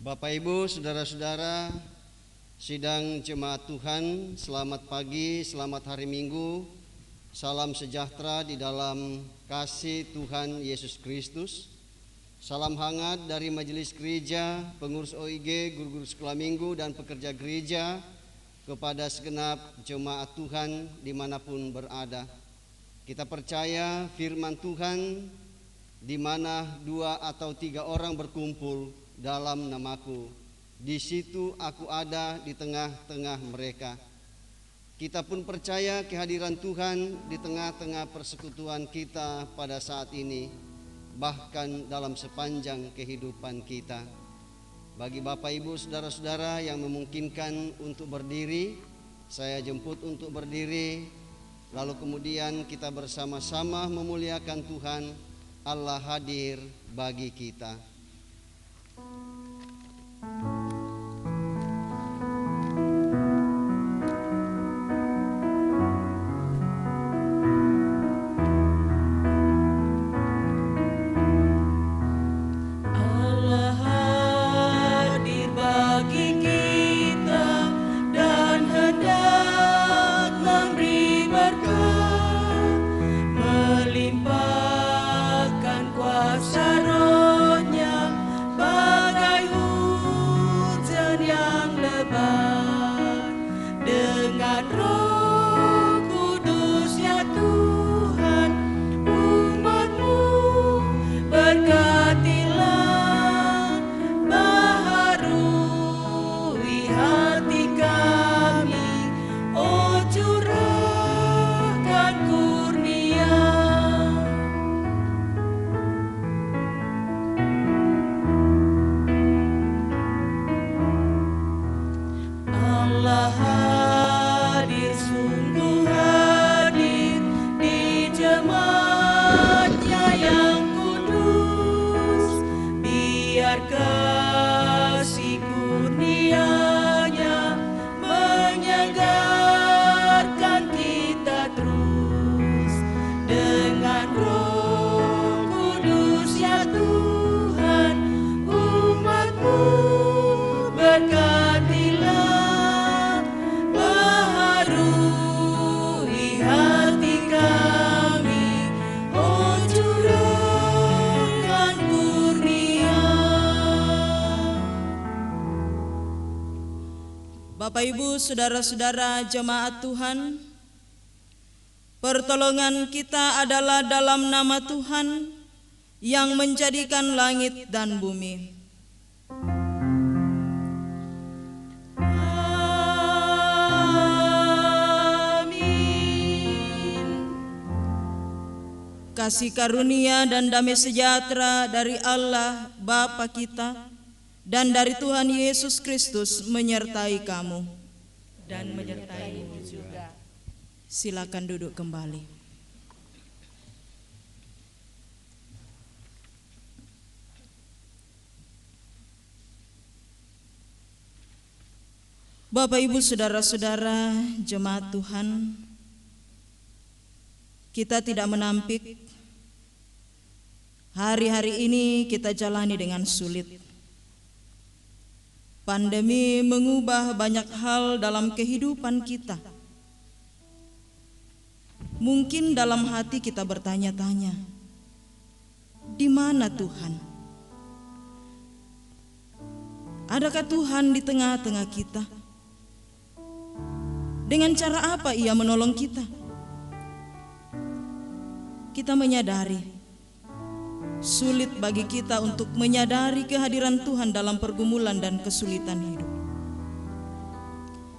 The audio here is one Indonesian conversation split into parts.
Bapak Ibu, saudara-saudara, sidang jemaat Tuhan, selamat pagi, selamat hari Minggu. Salam sejahtera di dalam kasih Tuhan Yesus Kristus. Salam hangat dari Majelis Gereja, pengurus OIG, guru-guru sekolah minggu, dan pekerja gereja kepada segenap jemaat Tuhan dimanapun berada. Kita percaya firman Tuhan, di mana 2 atau 3 orang berkumpul dalam namaku, di situ aku ada di tengah-tengah mereka. Kita pun percaya kehadiran Tuhan di tengah-tengah persekutuan kita pada saat ini, bahkan dalam sepanjang kehidupan kita. Bagi Bapak Ibu saudara-saudara yang memungkinkan untuk berdiri, saya jemput untuk berdiri. Lalu kemudian kita bersama-sama memuliakan Tuhan. Allah hadir bagi kita. Bapak Ibu, saudara-saudara jemaat Tuhan, pertolongan kita adalah dalam nama Tuhan yang menjadikan langit dan bumi. Amin. Kasih karunia dan damai sejahtera dari Allah Bapa kita dan dari Tuhan Yesus Kristus menyertai kamu dan menyertaimu juga. Silakan duduk kembali. Bapak Ibu saudara-saudara jemaat Tuhan, kita tidak menampik hari-hari ini kita jalani dengan sulit. Pandemi mengubah banyak hal dalam kehidupan kita. Mungkin dalam hati kita bertanya-tanya, di mana Tuhan? Adakah Tuhan di tengah-tengah kita? Dengan cara apa Ia menolong kita? Kita menyadari sulit bagi kita untuk menyadari kehadiran Tuhan dalam pergumulan dan kesulitan hidup.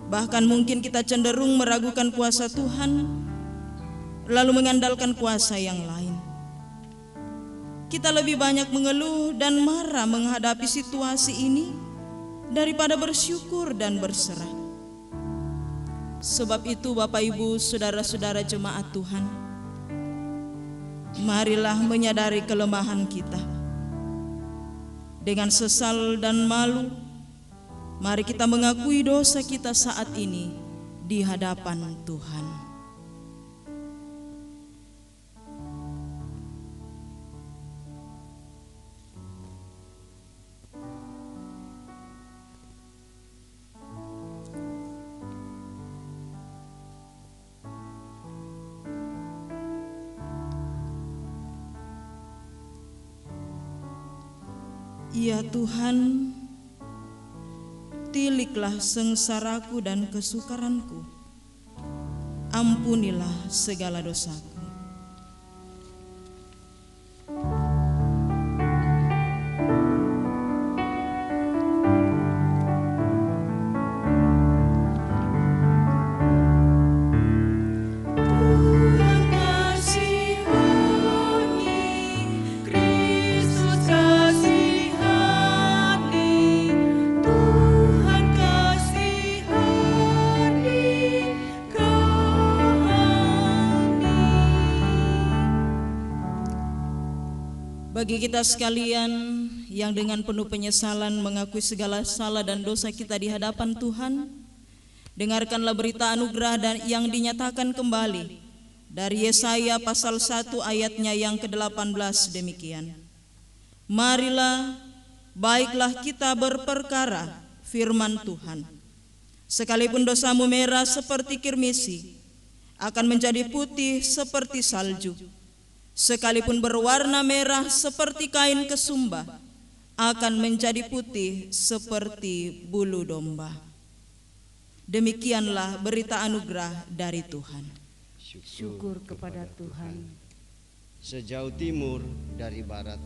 Bahkan mungkin kita cenderung meragukan kuasa Tuhan, lalu mengandalkan kuasa yang lain. Kita lebih banyak mengeluh dan marah menghadapi situasi ini daripada bersyukur dan berserah. Sebab itu Bapak Ibu, saudara-saudara jemaat Tuhan, marilah menyadari kelemahan kita. Dengan sesal dan malu, mari kita mengakui dosa kita saat ini di hadapan Tuhan. Ya Tuhan, tiliklah sengsaraku dan kesukaranku, ampunilah segala dosaku. Bagi kita sekalian yang dengan penuh penyesalan mengakui segala salah dan dosa kita di hadapan Tuhan, dengarkanlah berita anugerah dan yang dinyatakan kembali dari Yesaya pasal 1 ayatnya yang ke-18 demikian. Marilah, baiklah kita berperkara firman Tuhan. Sekalipun dosamu merah seperti kirmisi, akan menjadi putih seperti salju. Sekalipun berwarna merah seperti kain kesumba, akan menjadi putih seperti bulu domba. Demikianlah berita anugerah dari Tuhan. Syukur kepada Tuhan. Sejauh timur dari barat.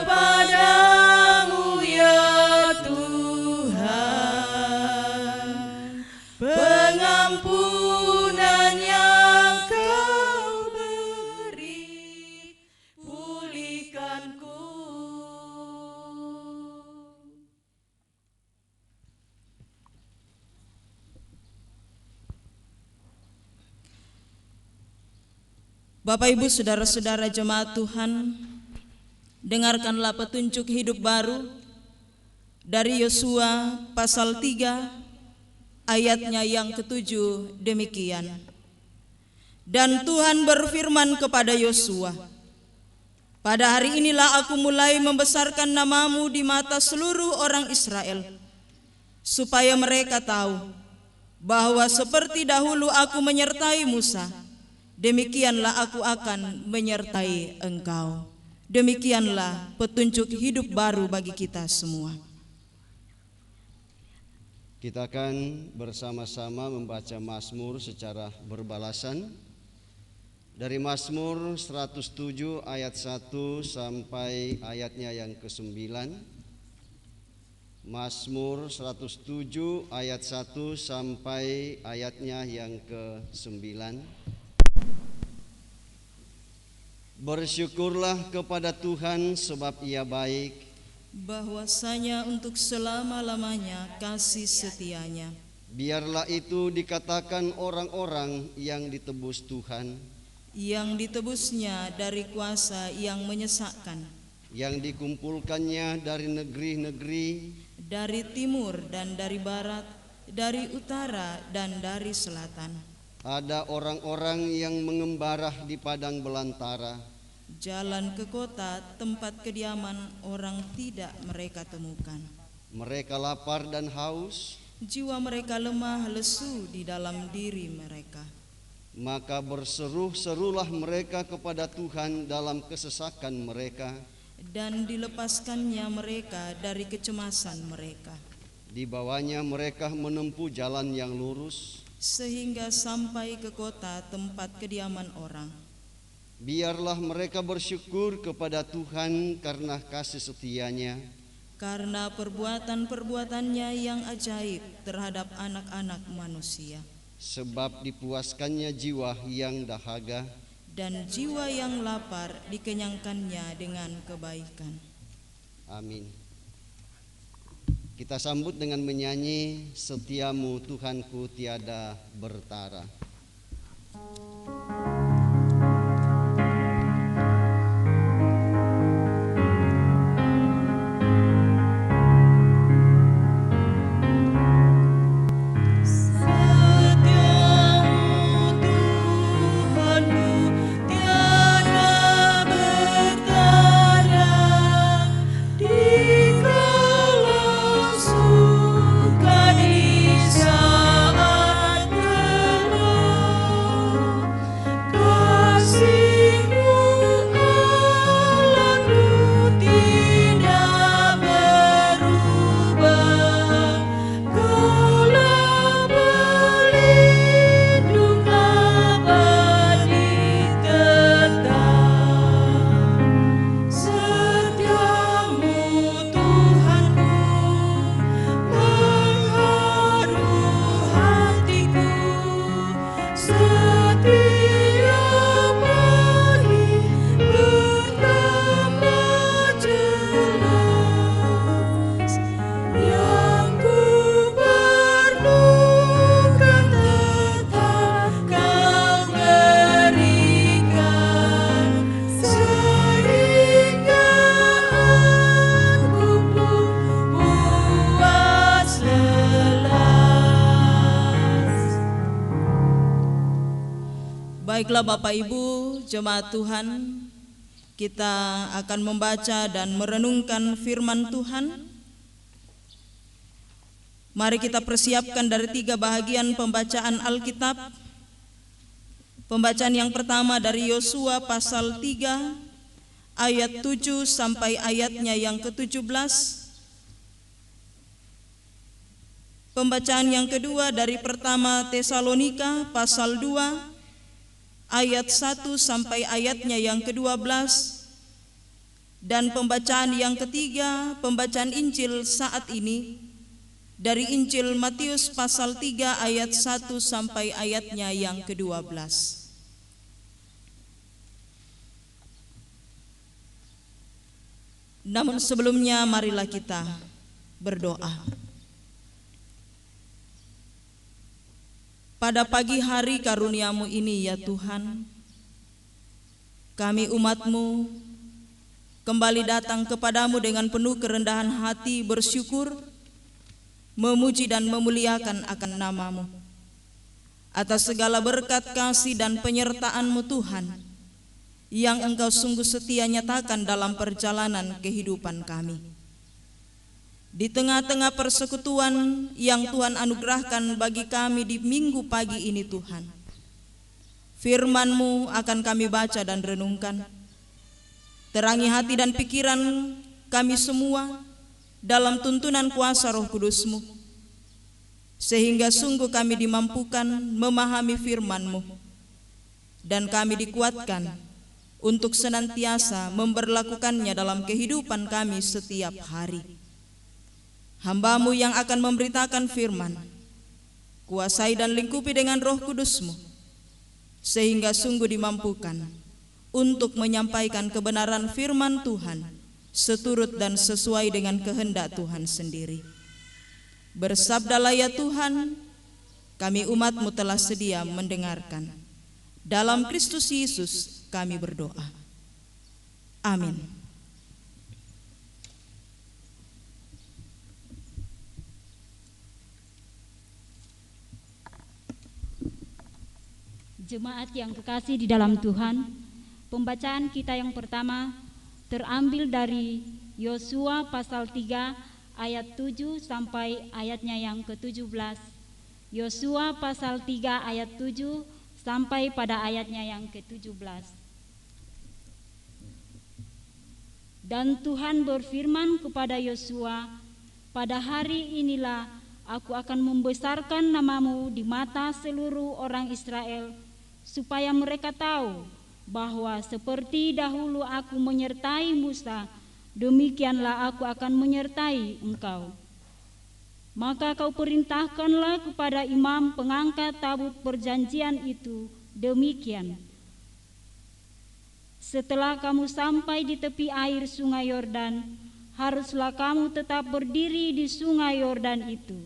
Kepadamu ya Tuhan, pengampunan yang Kau beri, pulihkanku. Bapak Ibu saudara-saudara jemaat Tuhan, dengarkanlah petunjuk hidup baru dari Yosua pasal 3 ayatnya yang ke-7 demikian. Dan Tuhan berfirman kepada Yosua, pada hari inilah aku mulai membesarkan namamu di mata seluruh orang Israel, supaya mereka tahu bahwa seperti dahulu aku menyertai Musa, demikianlah aku akan menyertai engkau. Demikianlah petunjuk hidup baru bagi kita semua. Kita akan bersama-sama membaca Mazmur secara berbalasan. Dari Mazmur 107 ayat 1 sampai ayatnya yang ke-9. Mazmur 107 ayat 1 sampai ayatnya yang ke-9. Bersyukurlah kepada Tuhan sebab Ia baik, bahwasanya untuk selama-lamanya kasih setianya. Biarlah itu dikatakan orang-orang yang ditebus Tuhan, yang ditebusnya dari kuasa yang menyesakkan, yang dikumpulkannya dari negeri-negeri, dari timur dan dari barat, dari utara dan dari selatan. Ada orang-orang yang mengembarah di padang belantara, Jalan ke kota tempat kediaman orang tidak mereka temukan. mereka lapar dan haus, Jiwa mereka lemah lesu di dalam diri mereka. maka berseru-serulah mereka kepada Tuhan dalam kesesakan mereka. Dan dilepaskannya mereka dari kecemasan mereka, Dibawanya mereka menempuh jalan yang lurus. sehingga sampai ke kota tempat kediaman orang. Biarlah mereka bersyukur kepada Tuhan karena kasih setianya, Karena perbuatan-perbuatannya yang ajaib terhadap anak-anak manusia. sebab dipuaskannya jiwa yang dahaga. Dan jiwa yang lapar dikenyangkannya dengan kebaikan. Amin. Kita sambut dengan menyanyi Setiamu Tuhanku tiada bertara. Baiklah Bapak Ibu, jemaat Tuhan, kita akan membaca dan merenungkan firman Tuhan. Mari kita persiapkan dari 3 bahagian pembacaan Alkitab. Pembacaan yang pertama dari Yosua pasal 3 ayat 7 sampai ayatnya yang ke-17. Pembacaan yang kedua dari pertama Tesalonika pasal 2 ayat 1 sampai ayatnya yang ke-12. Dan pembacaan yang ketiga, pembacaan Injil saat ini dari Injil Matius pasal 3 ayat 1 sampai ayatnya yang ke-12. Namun sebelumnya marilah kita berdoa. Pada pagi hari karunia-Mu ini ya Tuhan, kami umat-Mu kembali datang kepadamu dengan penuh kerendahan hati bersyukur, memuji dan memuliakan akan nama-Mu. Atas segala berkat kasih dan penyertaan-Mu Tuhan, yang Engkau sungguh setia nyatakan dalam perjalanan kehidupan kami. Di tengah-tengah persekutuan yang Tuhan anugerahkan bagi kami di minggu pagi ini Tuhan, firman-Mu akan kami baca dan renungkan. Terangi hati dan pikiran kami semua dalam tuntunan kuasa Roh Kudus-Mu, sehingga sungguh kami dimampukan memahami firman-Mu, dan kami dikuatkan untuk senantiasa memberlakukannya dalam kehidupan kami setiap hari. Hamba-Mu yang akan memberitakan firman, kuasai dan lingkupi dengan Roh Kudus-Mu, sehingga sungguh dimampukan untuk menyampaikan kebenaran firman Tuhan seturut dan sesuai dengan kehendak Tuhan sendiri. Bersabdalah ya Tuhan, Kami umat-Mu telah sedia mendengarkan. Dalam Kristus Yesus kami berdoa. Amin. Jemaat yang kekasih di dalam Tuhan, pembacaan kita yang pertama terambil dari Yosua pasal 3 ayat 7 sampai ayatnya yang ke-17. Yosua pasal 3 ayat 7 sampai pada ayatnya yang ke-17. Dan Tuhan berfirman kepada Yosua, "Pada hari inilah aku akan membesarkan namamu di mata seluruh orang Israel, supaya mereka tahu bahwa seperti dahulu aku menyertai Musa, demikianlah aku akan menyertai engkau. Maka kau perintahkanlah kepada imam pengangkat tabut perjanjian itu demikian: setelah kamu sampai di tepi air sungai Yordan, haruslah kamu tetap berdiri di sungai Yordan itu.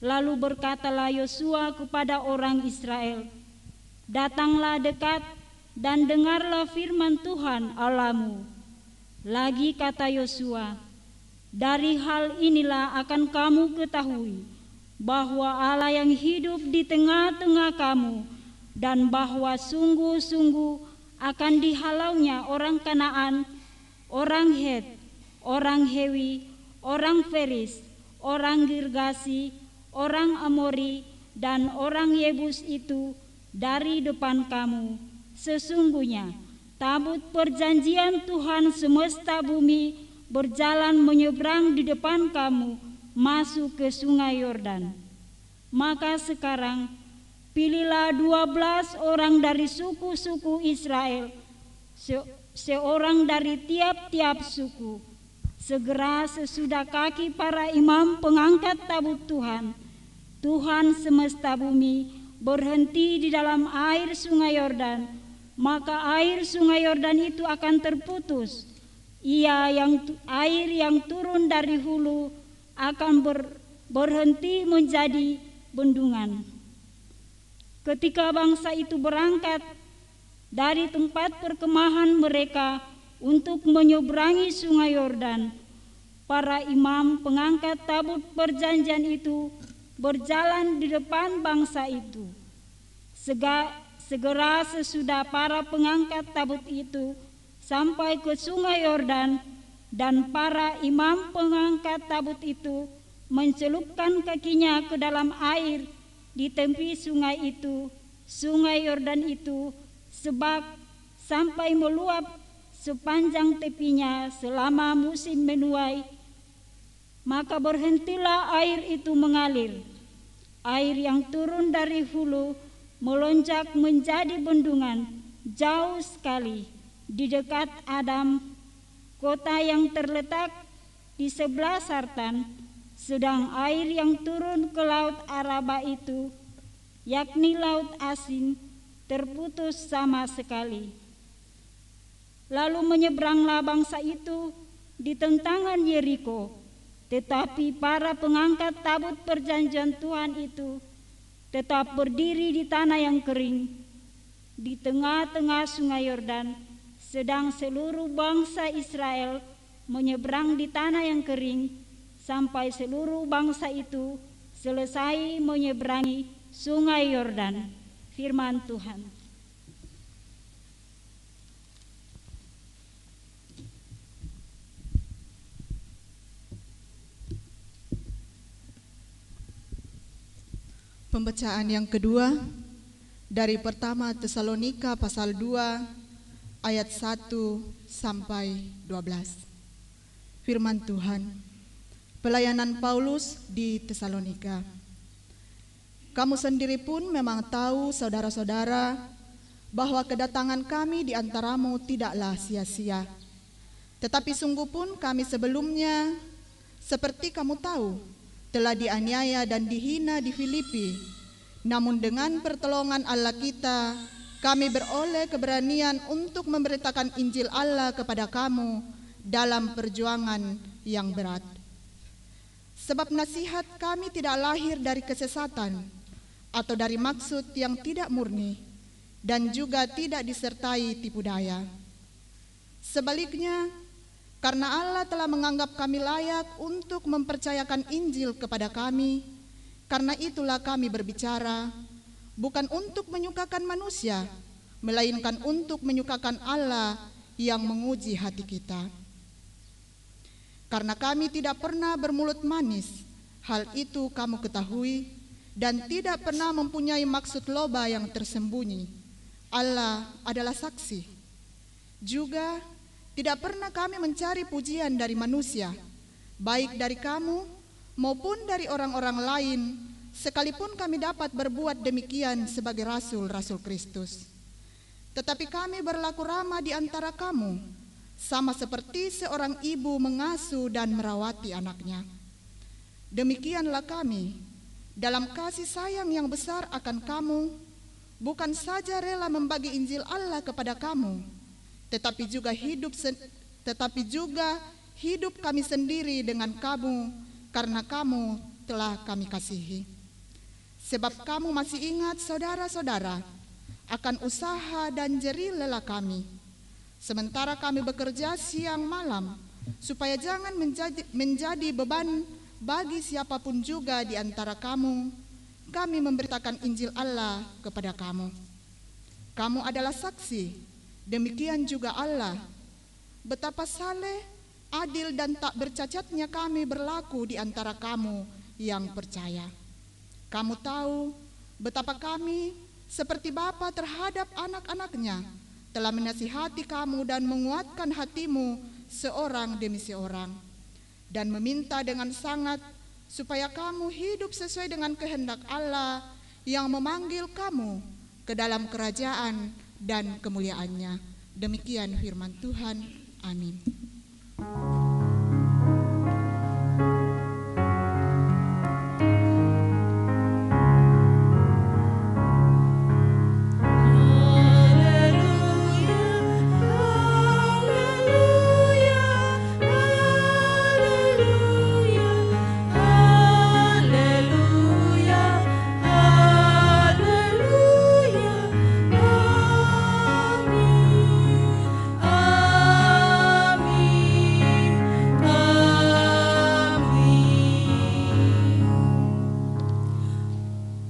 Lalu berkatalah Yosua kepada orang Israel, datanglah dekat dan dengarlah firman Tuhan Allahmu. Lagi kata Yosua, dari hal inilah akan kamu ketahui bahwa Allah yang hidup di tengah-tengah kamu, dan bahwa sungguh-sungguh akan dihalaunya orang Kanaan, orang Het, orang Hewi, orang Feris, orang Girgasi, orang Amori, dan orang Yebus itu dari depan kamu. Sesungguhnya tabut perjanjian Tuhan semesta bumi berjalan menyeberang di depan kamu masuk ke sungai Yordan. Maka sekarang pilihlah 12 orang dari suku-suku Israel, seorang dari tiap-tiap suku. Segera sesudah kaki para imam pengangkat tabut Tuhan, Tuhan semesta bumi, berhenti di dalam air sungai Yordan, maka air sungai Yordan itu akan terputus. Air yang turun dari hulu akan berhenti menjadi bendungan. Ketika bangsa itu berangkat dari tempat perkemahan mereka untuk menyeberangi sungai Yordan, para imam pengangkat tabut perjanjian itu berjalan di depan bangsa itu. Segera sesudah para pengangkat tabut itu sampai ke sungai Yordan, dan para imam pengangkat tabut itu mencelupkan kakinya ke dalam air di tepi sungai itu, sungai Yordan itu, sebab sampai meluap sepanjang tepinya selama musim menuai. Maka berhentilah air itu mengalir. Air yang turun dari hulu melonjak menjadi bendungan jauh sekali di dekat Adam, kota yang terletak di sebelah Sartan. Sedang air yang turun ke laut Araba itu, yakni laut asin, terputus sama sekali. Lalu menyeberanglah bangsa itu di tentangan Yeriko, tetapi para pengangkat tabut perjanjian Tuhan itu tetap berdiri di tanah yang kering di tengah-tengah sungai Yordan, sedang seluruh bangsa Israel menyeberang di tanah yang kering sampai seluruh bangsa itu selesai menyeberangi sungai Yordan. Firman Tuhan. Pembacaan yang kedua dari pertama Tesalonika pasal 2 ayat 1 sampai 12. Firman Tuhan. Pelayanan Paulus di Tesalonika. Kamu sendiri pun memang tahu, saudara-saudara, bahwa kedatangan kami di antaramu tidaklah sia-sia. Tetapi sungguh pun kami sebelumnya, seperti kamu tahu, telah dianiaya dan dihina di Filipi. Namun dengan pertolongan Allah kita, kami beroleh keberanian untuk memberitakan Injil Allah kepada kamu dalam perjuangan yang berat. Sebab nasihat kami tidak lahir dari kesesatan, atau dari maksud yang tidak murni dan juga tidak disertai tipu daya. Sebaliknya, karena Allah telah menganggap kami layak untuk mempercayakan Injil kepada kami, karena itulah kami berbicara, bukan untuk menyukakan manusia, melainkan untuk menyukakan Allah yang menguji hati kita. Karena kami tidak pernah bermulut manis, hal itu kamu ketahui, dan tidak pernah mempunyai maksud loba yang tersembunyi. Allah adalah saksi. Juga tidak pernah kami mencari pujian dari manusia, baik dari kamu maupun dari orang-orang lain, sekalipun kami dapat berbuat demikian sebagai rasul-rasul Kristus. Tetapi kami berlaku ramah di antara kamu, sama seperti seorang ibu mengasuh dan merawati anaknya. Demikianlah kami, dalam kasih sayang yang besar akan kamu, bukan saja rela membagi Injil Allah kepada kamu, tetapi juga hidup kami sendiri dengan kamu, karena kamu telah kami kasihi. Sebab kamu masih ingat, saudara-saudara, akan usaha dan jerih lelah kami, sementara kami bekerja siang malam, supaya jangan menjadi beban bagi siapapun juga di antara kamu. Kami memberitakan Injil Allah kepada kamu. Kamu adalah saksi, demikian juga Allah, betapa saleh, adil dan tak bercacatnya kami berlaku di antara kamu yang percaya. Kamu tahu betapa kami seperti bapa terhadap anak-anaknya telah menasihati kamu dan menguatkan hatimu seorang demi seorang, dan meminta dengan sangat supaya kamu hidup sesuai dengan kehendak Allah yang memanggil kamu ke dalam kerajaan dan kemuliaannya. Demikian firman Tuhan. Amin.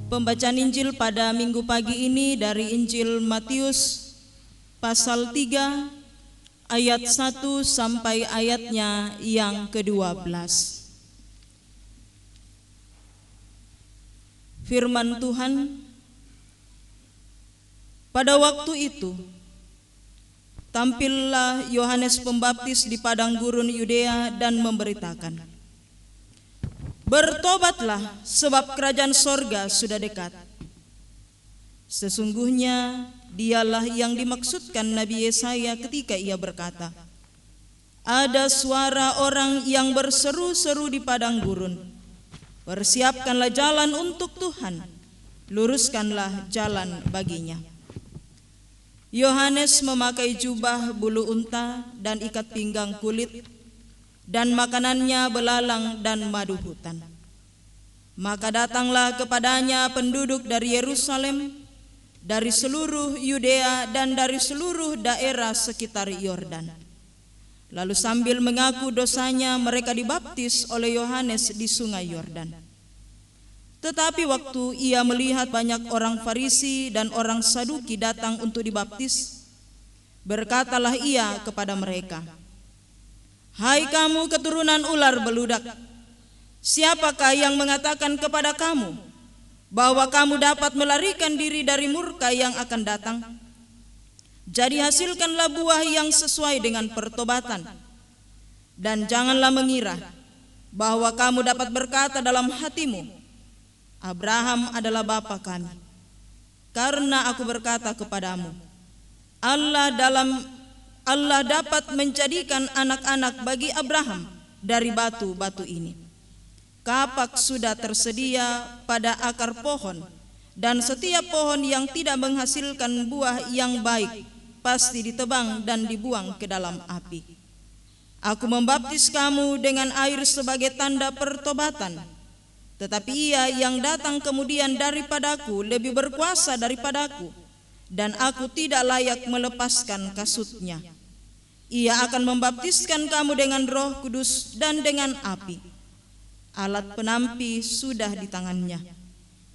Pembacaan Injil pada minggu pagi ini dari Injil Matius pasal 3 ayat 1 sampai ayatnya yang ke-12. Firman Tuhan, pada waktu itu tampillah Yohanes Pembaptis di padang gurun Yudea dan memberitakan, "Bertobatlah, sebab kerajaan sorga sudah dekat." Sesungguhnya dialah yang dimaksudkan Nabi Yesaya ketika ia berkata, "Ada suara orang yang berseru-seru di padang gurun, persiapkanlah jalan untuk Tuhan, luruskanlah jalan baginya." Yohanes memakai jubah bulu unta dan ikat pinggang kulit, dan makanannya belalang dan madu hutan. Maka datanglah kepadanya penduduk dari Yerusalem, dari seluruh Yudea dan dari seluruh daerah sekitar Yordan. Lalu sambil mengaku dosanya, mereka dibaptis oleh Yohanes di sungai Yordan. Tetapi waktu ia melihat banyak orang Farisi dan orang Saduki datang untuk dibaptis, berkatalah ia kepada mereka, "Hai kamu keturunan ular beludak, siapakah yang mengatakan kepada kamu bahwa kamu dapat melarikan diri dari murka yang akan datang? Jadi hasilkanlah buah yang sesuai dengan pertobatan, dan janganlah mengira bahwa kamu dapat berkata dalam hatimu, Abraham adalah bapa kami. Karena aku berkata kepadamu, Allah dapat menjadikan anak-anak bagi Abraham dari batu-batu ini. Kapak sudah tersedia pada akar pohon, dan setiap pohon yang tidak menghasilkan buah yang baik pasti ditebang dan dibuang ke dalam api. Aku membaptis kamu dengan air sebagai tanda pertobatan, Tetapi Ia yang datang kemudian daripadaku lebih berkuasa daripadaku, dan aku tidak layak melepaskan kasut-Nya. Ia akan membaptiskan kamu dengan Roh Kudus dan dengan api. Alat penampi sudah di tangannya.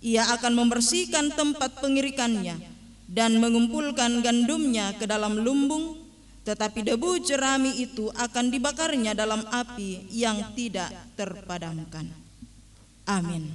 Ia akan membersihkan tempat pengirikannya dan mengumpulkan gandumnya ke dalam lumbung, tetapi debu jerami itu akan dibakarnya dalam api yang tidak terpadamkan. Amin.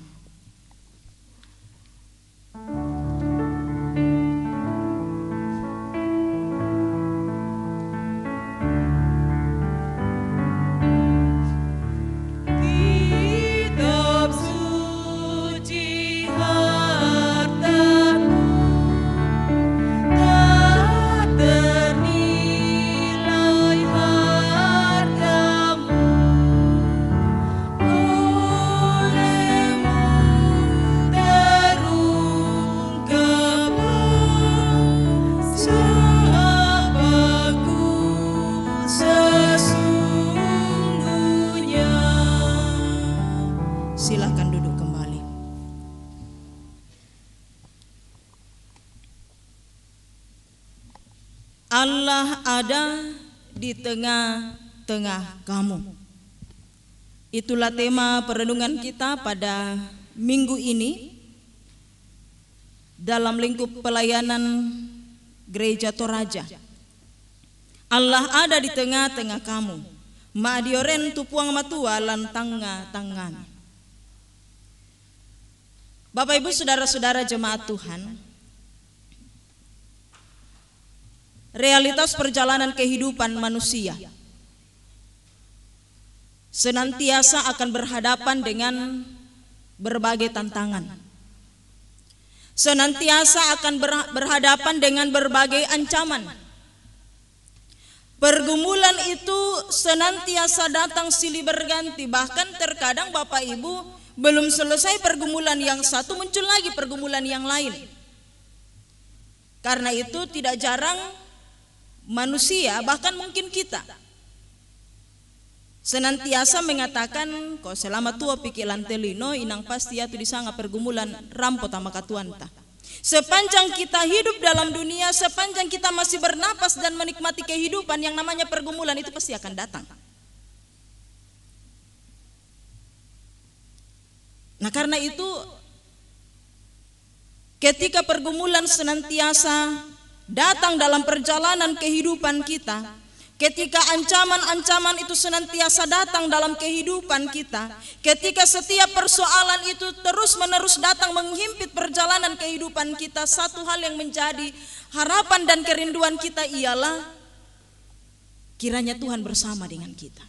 Silakan duduk kembali. Allah ada di tengah-tengah kamu. Itulah tema perenungan kita pada minggu ini dalam lingkup pelayanan Gereja Toraja. Allah ada di tengah-tengah kamu. Maadioren tupuang matua lan tanga-tangami. Bapak Ibu saudara-saudara jemaat Tuhan, realitas perjalanan kehidupan manusia senantiasa akan berhadapan dengan berbagai tantangan. Senantiasa akan berhadapan dengan berbagai ancaman. Pergumulan itu senantiasa datang silih berganti. Bahkan terkadang Bapak Ibu belum selesai pergumulan yang satu, muncul lagi pergumulan yang lain. Karena itu tidak jarang manusia, bahkan mungkin kita, senantiasa mengatakan, kok selama tua pikiran telino inang pasti ya tu disanga pergumulan rampot sama katuanta. Sepanjang kita hidup dalam dunia, sepanjang kita masih bernapas dan menikmati kehidupan, yang namanya pergumulan itu pasti akan datang. Nah karena itu, ketika pergumulan senantiasa datang dalam perjalanan kehidupan kita, ketika ancaman-ancaman itu senantiasa datang dalam kehidupan kita, ketika setiap persoalan itu terus-menerus datang menghimpit perjalanan kehidupan kita, satu hal yang menjadi harapan dan kerinduan kita ialah kiranya Tuhan bersama dengan kita.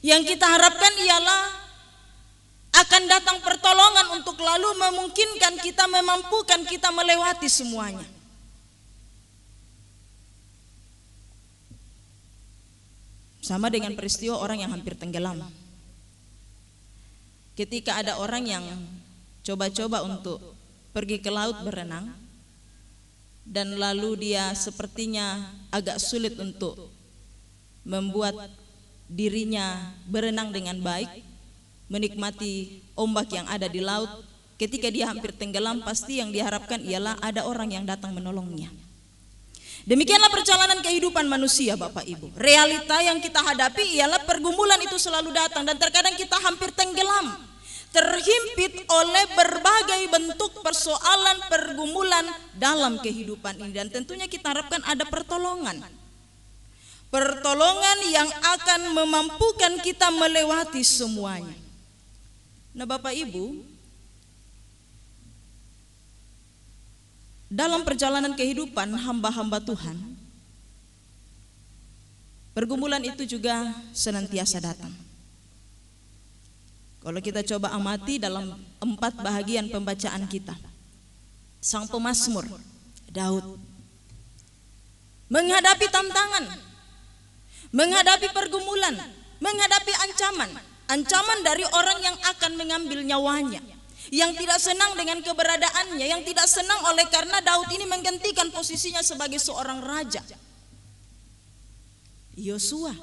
Yang kita harapkan ialah akan datang pertolongan untuk lalu memungkinkan kita, memampukan kita melewati semuanya. Sama dengan peristiwa orang yang hampir tenggelam. Ketika ada orang yang coba-coba untuk pergi ke laut berenang, dan lalu dia sepertinya agak sulit untuk membuat dirinya berenang dengan baik, menikmati ombak yang ada di laut. Ketika dia hampir tenggelam, pasti yang diharapkan ialah ada orang yang datang menolongnya. Demikianlah perjalanan kehidupan manusia Bapak Ibu. Realita yang kita hadapi ialah pergumulan itu selalu datang, dan terkadang kita hampir tenggelam, terhimpit oleh berbagai bentuk persoalan pergumulan dalam kehidupan ini. Dan tentunya kita harapkan ada pertolongan. Pertolongan yang akan memampukan kita melewati semuanya. Nah Bapak Ibu, dalam perjalanan kehidupan hamba-hamba Tuhan, pergumulan itu juga senantiasa datang. Kalau kita coba amati dalam 4 bahagian pembacaan kita, sang pemazmur Daud menghadapi tantangan, menghadapi pergumulan, menghadapi ancaman dari orang yang akan mengambil nyawanya, yang tidak senang dengan keberadaannya, yang tidak senang oleh karena Daud ini menggantikan posisinya sebagai seorang raja. Yosua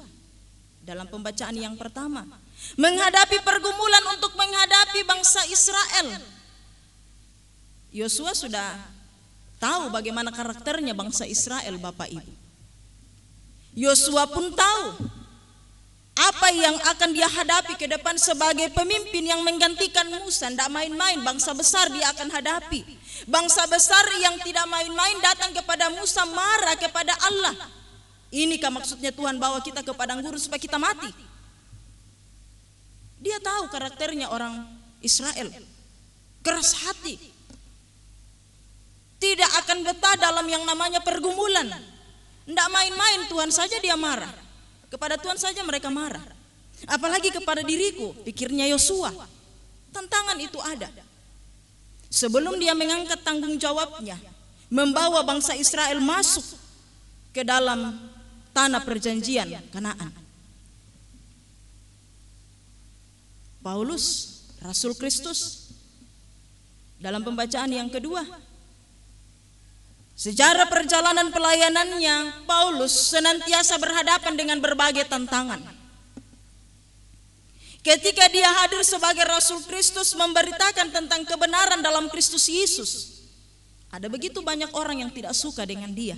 dalam pembacaan yang pertama menghadapi pergumulan untuk menghadapi bangsa Israel. Yosua sudah tahu bagaimana karakternya bangsa Israel, Bapak Ibu. Yosua pun tahu apa yang akan dia hadapi ke depan sebagai pemimpin yang menggantikan Musa. Tidak main-main, bangsa besar dia akan hadapi. Bangsa besar yang tidak main-main datang kepada Musa, marah kepada Allah. Inikah maksudnya Tuhan bawa kita ke padang gurun supaya kita mati? Dia tahu karakternya orang Israel, keras hati, tidak akan betah dalam yang namanya pergumulan. Tidak main-main, Tuhan saja dia marah. Kepada Tuhan saja mereka marah. Apalagi kepada diriku, pikirnya Yosua. Tantangan itu ada. Sebelum dia mengangkat tanggung jawabnya, membawa bangsa Israel masuk ke dalam tanah perjanjian Kanaan. Paulus, Rasul Kristus, dalam pembacaan yang kedua, sejarah perjalanan pelayanannya, Paulus senantiasa berhadapan dengan berbagai tantangan. Ketika dia hadir sebagai Rasul Kristus memberitakan tentang kebenaran dalam Kristus Yesus, ada begitu banyak orang yang tidak suka dengan dia.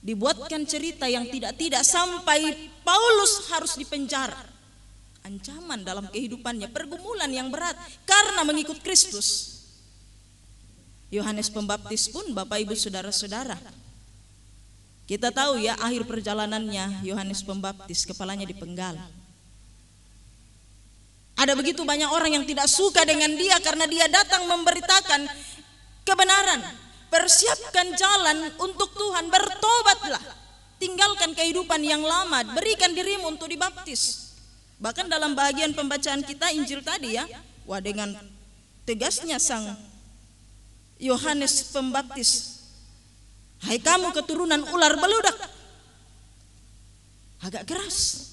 Dibuatkan cerita yang tidak-tidak sampai Paulus harus dipenjara. Ancaman dalam kehidupannya, pergumulan yang berat karena mengikut Kristus. Yohanes Pembaptis pun, Bapak Ibu saudara-saudara, kita tahu ya akhir perjalanannya Yohanes Pembaptis, kepalanya dipenggal. Ada begitu banyak orang yang tidak suka dengan dia karena dia datang memberitakan kebenaran. Persiapkan jalan untuk Tuhan, bertobatlah, tinggalkan kehidupan yang lama, berikan dirimu untuk dibaptis. Bahkan dalam bagian pembacaan kita Injil tadi ya, wah dengan tegasnya sang Yohanes Pembaptis, hai kamu keturunan ular beludak. Agak keras.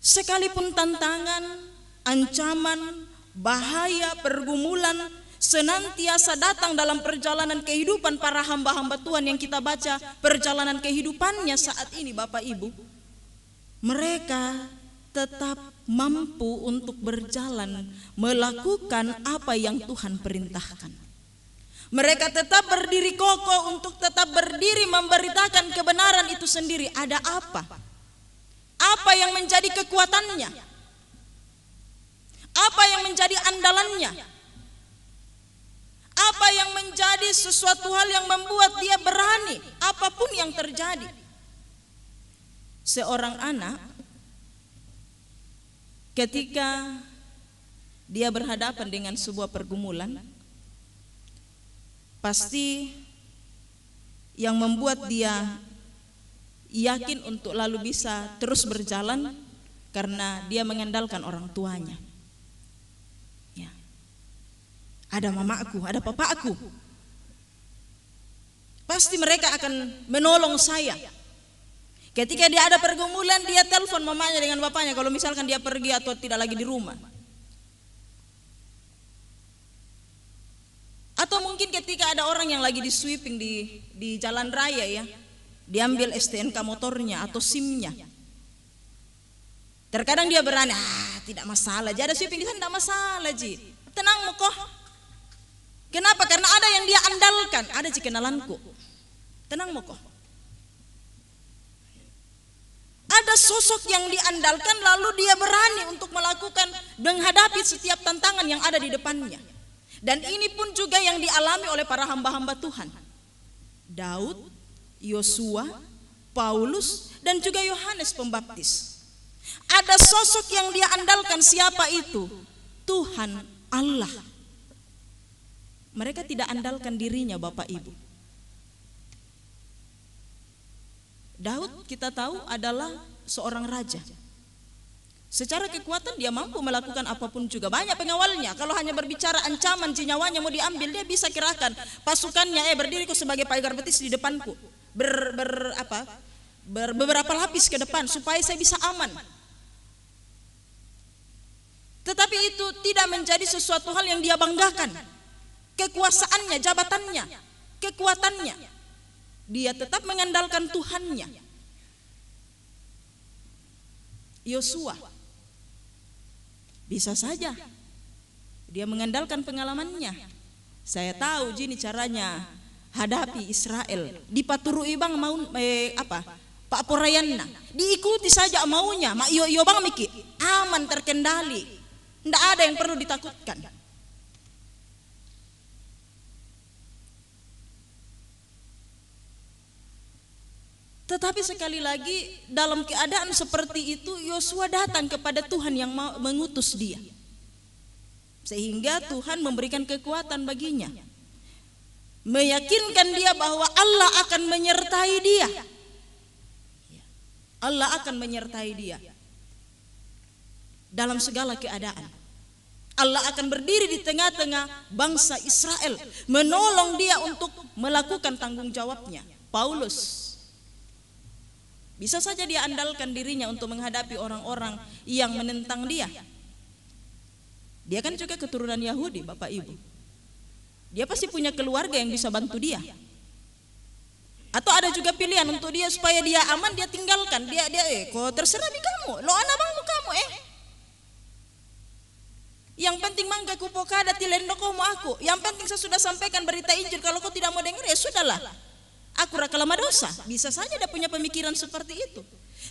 Sekalipun tantangan, ancaman, bahaya, pergumulan senantiasa datang dalam perjalanan kehidupan para hamba-hamba Tuhan yang kita baca perjalanan kehidupannya saat ini, Bapak Ibu, mereka tetap mampu untuk berjalan melakukan apa yang Tuhan perintahkan. Mereka tetap berdiri kokoh untuk tetap berdiri memberitakan kebenaran itu sendiri. Ada apa? Apa yang menjadi kekuatannya? Apa yang menjadi andalannya? Apa yang menjadi sesuatu hal yang membuat dia berani apapun yang terjadi? Seorang anak ketika dia berhadapan dengan sebuah pergumulan, pasti yang membuat dia yakin untuk lalu bisa terus berjalan karena dia mengandalkan orang tuanya. Ya. Ada mamaku, ada papaku. Pasti mereka akan menolong saya. Ketika dia ada pergumulan, dia telepon mamanya dengan bapaknya kalau misalkan dia pergi atau tidak lagi di rumah. Atau mungkin ketika ada orang yang lagi di sweeping di jalan raya ya, diambil STNK motornya atau SIM-nya. Terkadang dia berani, tidak masalah, jadi ada sweeping di sana tidak masalah, Ji. Tenang mo kok. Kenapa? Karena ada yang dia andalkan, ada Ji kenalanku. Tenang mo kok. Ada sosok yang diandalkan lalu dia berani untuk melakukan menghadapi setiap tantangan yang ada di depannya. Dan ini pun juga yang dialami oleh para hamba-hamba Tuhan. Daud, Yosua, Paulus, dan juga Yohanes Pembaptis. Ada sosok yang dia andalkan, siapa itu? Tuhan Allah. Mereka tidak andalkan dirinya, Bapak Ibu. Daud kita tahu adalah seorang raja. Secara kekuatan dia mampu melakukan apapun juga. Banyak pengawalnya. Kalau hanya berbicara ancaman nyawanya mau diambil, dia bisa kerahkan pasukannya. Berdiri kau sebagai pagar betis di depanku. Beberapa lapis ke depan supaya saya bisa aman. Tetapi itu tidak menjadi sesuatu hal yang dia banggakan. Kekuasaannya, jabatannya, kekuatannya, dia tetap mengandalkan Tuhannya. Yosua. Bisa saja dia mengandalkan pengalamannya. Saya tahu gini caranya hadapi Israel. Dipaturui bang mau Pak Porayanna. Diikuti saja maunya. Mak yo bang miki aman terkendali. Ndak ada yang perlu ditakutkan. Tetapi sekali lagi dalam keadaan seperti itu Yosua datang kepada Tuhan yang mengutus dia. Sehingga Tuhan memberikan kekuatan baginya. Meyakinkan dia bahwa Allah akan menyertai dia. Allah akan menyertai dia dalam segala keadaan. Allah akan berdiri di tengah-tengah bangsa Israel, menolong dia untuk melakukan tanggung jawabnya. Paulus bisa saja dia andalkan dirinya untuk menghadapi orang-orang yang menentang dia. Dia kan juga keturunan Yahudi, Bapak Ibu. Dia pasti punya keluarga yang bisa bantu dia. Atau ada juga pilihan untuk dia supaya dia aman, dia tinggalkan. Dia kok terserah di kamu. Lo anak bangmu kamu Yang penting mangga kupokada tilendo komo aku. Yang penting saya sudah sampaikan berita Injil. Kalau kau tidak mau dengar ya sudahlah. Aku rakalama dosa. Bisa saja dia punya pemikiran seperti itu.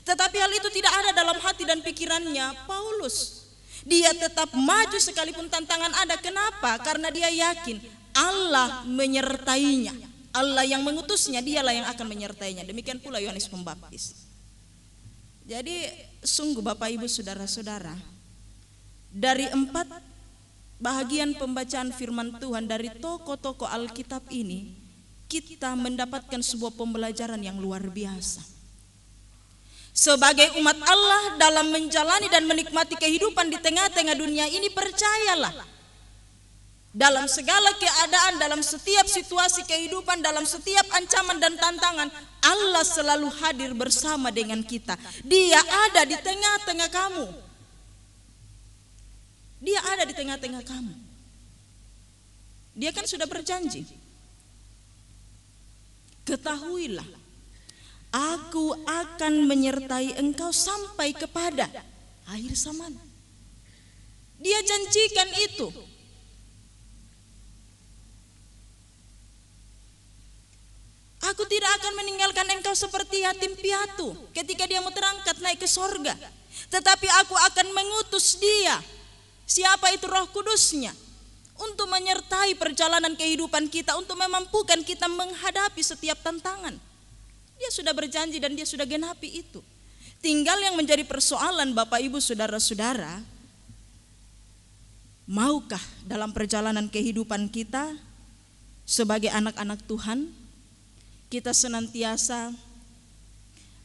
Tetapi hal itu tidak ada dalam hati dan pikirannya Paulus. Dia tetap maju sekalipun tantangan ada. Kenapa? Karena dia yakin Allah menyertainya. Allah yang mengutusnya, dialah yang akan menyertainya. Demikian pula Yohanes Pembaptis. Jadi sungguh Bapak Ibu saudara-saudara, dari 4 bahagian pembacaan firman Tuhan dari tokoh-tokoh Alkitab ini, kita mendapatkan sebuah pembelajaran yang luar biasa. Sebagai umat Allah dalam menjalani dan menikmati kehidupan di tengah-tengah dunia ini, percayalah, dalam segala keadaan, dalam setiap situasi kehidupan, dalam setiap ancaman dan tantangan, Allah selalu hadir bersama dengan kita. Dia ada di tengah-tengah kamu. Dia ada di tengah-tengah kamu. Dia kan sudah berjanji. Ketahuilah, aku akan menyertai engkau sampai kepada akhir zaman. Dia janjikan itu. Aku tidak akan meninggalkan engkau seperti yatim piatu ketika dia mau terangkat naik ke sorga. Tetapi aku akan mengutus dia. Siapa itu? Roh Kudusnya. Untuk menyertai perjalanan kehidupan kita, untuk memampukan kita menghadapi setiap tantangan. Dia sudah berjanji dan dia sudah genapi itu. Tinggal yang menjadi persoalan Bapak Ibu saudara-saudara, maukah dalam perjalanan kehidupan kita sebagai anak-anak Tuhan, kita senantiasa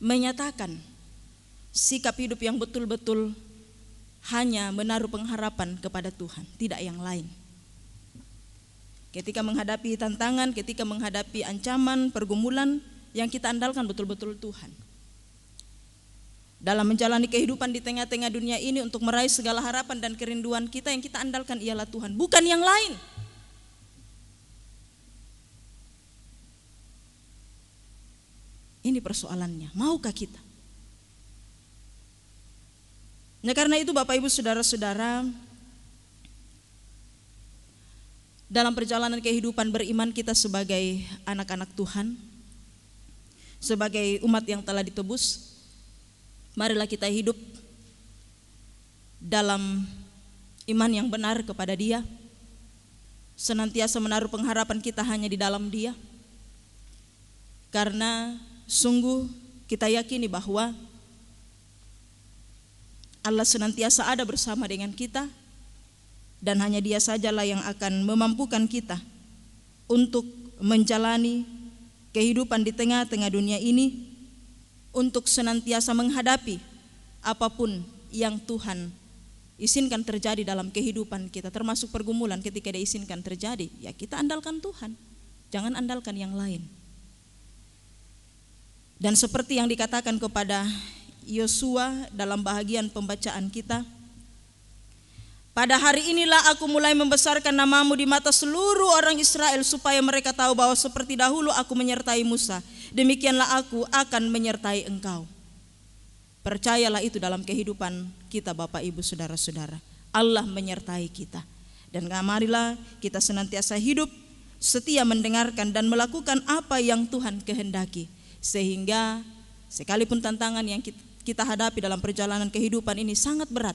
menyatakan sikap hidup yang betul-betul hanya menaruh pengharapan kepada Tuhan, tidak yang lain. Ketika menghadapi tantangan, ketika menghadapi ancaman, pergumulan, yang kita andalkan betul-betul Tuhan. Dalam menjalani kehidupan di tengah-tengah dunia ini untuk meraih segala harapan dan kerinduan kita, yang kita andalkan ialah Tuhan, bukan yang lain. Ini persoalannya, maukah kita? Nah, karena itu Bapak Ibu saudara-saudara, dalam perjalanan kehidupan beriman kita sebagai anak-anak Tuhan, sebagai umat yang telah ditebus, marilah kita hidup dalam iman yang benar kepada Dia, senantiasa menaruh pengharapan kita hanya di dalam Dia, karena sungguh kita yakini bahwa Allah senantiasa ada bersama dengan kita, dan hanya Dia sajalah yang akan memampukan kita untuk menjalani kehidupan di tengah-tengah dunia ini, untuk senantiasa menghadapi apapun yang Tuhan izinkan terjadi dalam kehidupan kita, termasuk pergumulan. Ketika Dia izinkan terjadi, ya kita andalkan Tuhan, jangan andalkan yang lain. Dan seperti yang dikatakan kepada Yosua dalam bahagian pembacaan kita, pada hari inilah aku mulai membesarkan namamu di mata seluruh orang Israel, supaya mereka tahu bahwa seperti dahulu aku menyertai Musa, demikianlah aku akan menyertai engkau. Percayalah itu dalam kehidupan kita Bapak Ibu Saudara-saudara. Allah menyertai kita. Dan marilah kita senantiasa hidup setia mendengarkan dan melakukan apa yang Tuhan kehendaki. Sehingga sekalipun tantangan yang kita hadapi dalam perjalanan kehidupan ini sangat berat,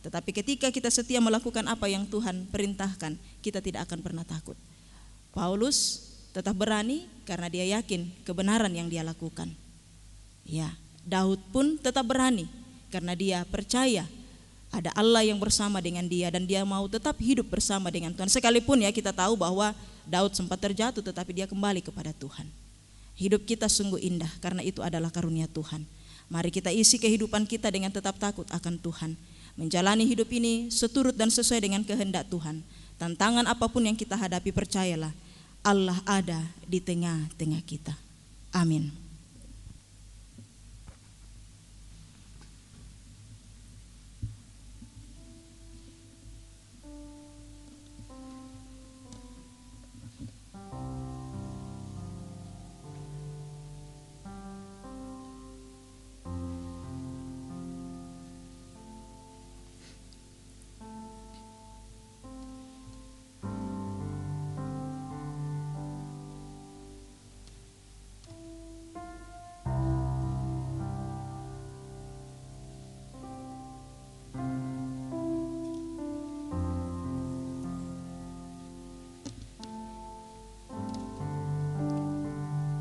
tetapi ketika kita setia melakukan apa yang Tuhan perintahkan, kita tidak akan pernah takut. Paulus tetap berani karena dia yakin kebenaran yang dia lakukan. Ya, Daud pun tetap berani karena dia percaya ada Allah yang bersama dengan dia dan dia mau tetap hidup bersama dengan Tuhan. Sekalipun ya kita tahu bahwa Daud sempat terjatuh tetapi dia kembali kepada Tuhan. Hidup kita sungguh indah karena itu adalah karunia Tuhan. Mari kita isi kehidupan kita dengan tetap takut akan Tuhan. Menjalani hidup ini seturut dan sesuai dengan kehendak Tuhan. Tantangan apapun yang kita hadapi, percayalah Allah ada di tengah-tengah kita. Amin.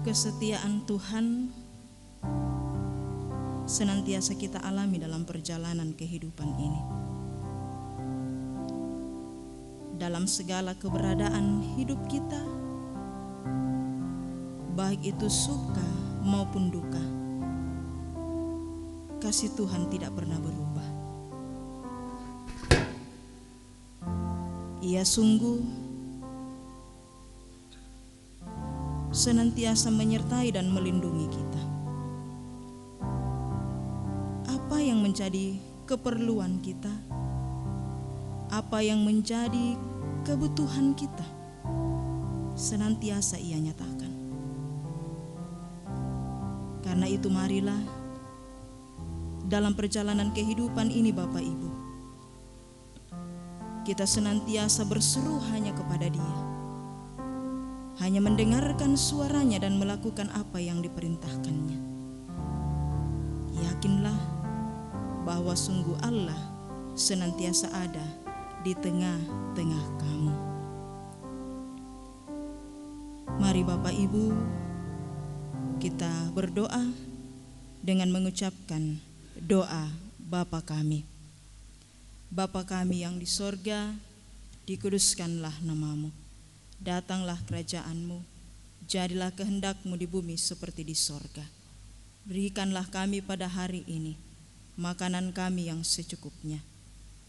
Kesetiaan Tuhan senantiasa kita alami dalam perjalanan kehidupan ini. Dalam segala keberadaan hidup kita, baik itu suka maupun duka, kasih Tuhan tidak pernah berubah. Ia sungguh senantiasa menyertai dan melindungi kita. Apa yang menjadi keperluan kita, apa yang menjadi kebutuhan kita, senantiasa Ia nyatakan. Karena itu marilah dalam perjalanan kehidupan ini Bapak Ibu, kita senantiasa berseru hanya kepada Dia, hanya mendengarkan suaranya dan melakukan apa yang diperintahkannya. Yakinlah bahwa sungguh Allah senantiasa ada di tengah-tengah kamu. Mari Bapak Ibu, kita berdoa dengan mengucapkan doa Bapa kami. Bapa kami yang di sorga, dikuduskanlah namamu. Datanglah kerajaan-Mu, jadilah kehendak-Mu di bumi seperti di sorga. Berikanlah kami pada hari ini makanan kami yang secukupnya,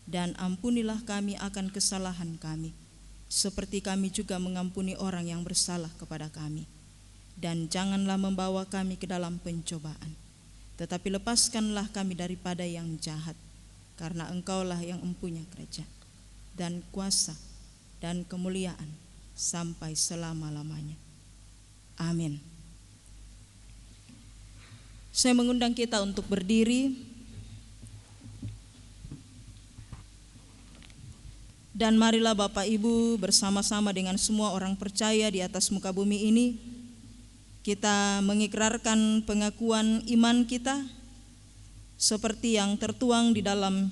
dan ampunilah kami akan kesalahan kami, seperti kami juga mengampuni orang yang bersalah kepada kami. Dan janganlah membawa kami ke dalam pencobaan, tetapi lepaskanlah kami daripada yang jahat, karena Engkaulah yang empunya kerajaan dan kuasa dan kemuliaan sampai selama-lamanya. Amin. Saya mengundang kita untuk berdiri dan marilah Bapak Ibu bersama-sama dengan semua orang percaya di atas muka bumi ini kita mengikrarkan pengakuan iman kita seperti yang tertuang di dalam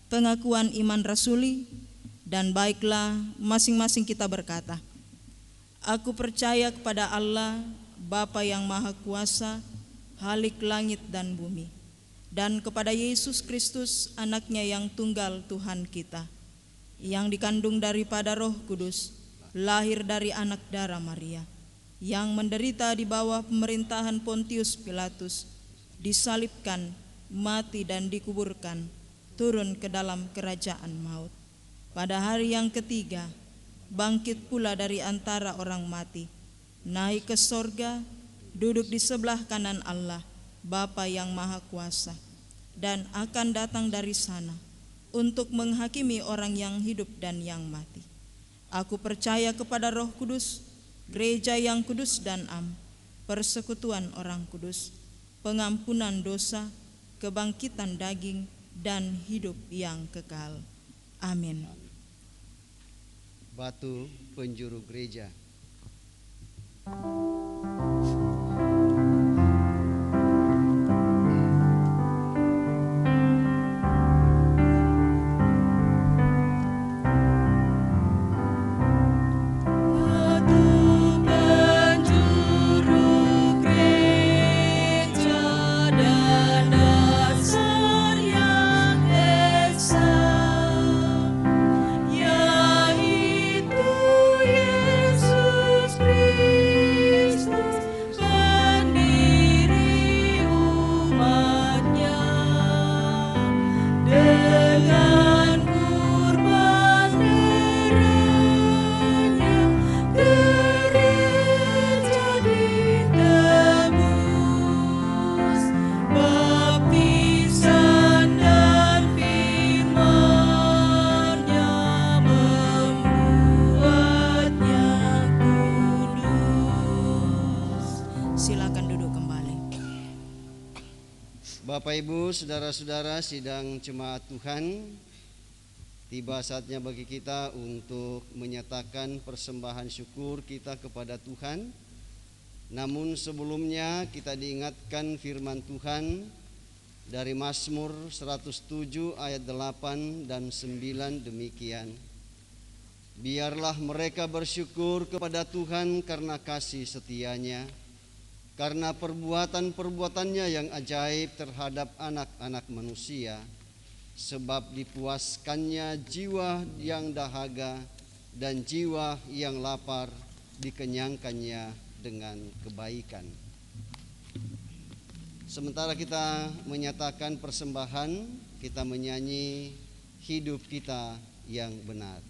pengakuan iman rasuli. Dan baiklah masing-masing kita berkata, aku percaya kepada Allah, Bapa yang Maha Kuasa, Halik langit dan bumi, dan kepada Yesus Kristus, anaknya yang tunggal Tuhan kita, yang dikandung daripada Roh Kudus, lahir dari anak darah Maria, yang menderita di bawah pemerintahan Pontius Pilatus, disalibkan, mati dan dikuburkan, turun ke dalam kerajaan maut. Pada hari yang ketiga, bangkit pula dari antara orang mati, naik ke sorga, duduk di sebelah kanan Allah, Bapa yang Maha Kuasa, dan akan datang dari sana untuk menghakimi orang yang hidup dan yang mati. Aku percaya kepada Roh Kudus, gereja yang kudus dan am, persekutuan orang kudus, pengampunan dosa, kebangkitan daging, dan hidup yang kekal. Amin. Batu penjuru gereja. Bapak Ibu, saudara-saudara sidang jemaat Tuhan, tiba saatnya bagi kita untuk menyatakan persembahan syukur kita kepada Tuhan. Namun sebelumnya kita diingatkan firman Tuhan dari Mazmur 107 ayat 8 dan 9 demikian. Biarlah mereka bersyukur kepada Tuhan karena kasih setianya, karena perbuatan-perbuatannya yang ajaib terhadap anak-anak manusia, sebab dipuaskannya jiwa yang dahaga dan jiwa yang lapar dikenyangkannya dengan kebaikan. Sementara kita menyatakan persembahan, kita menyanyi hidup kita yang benar.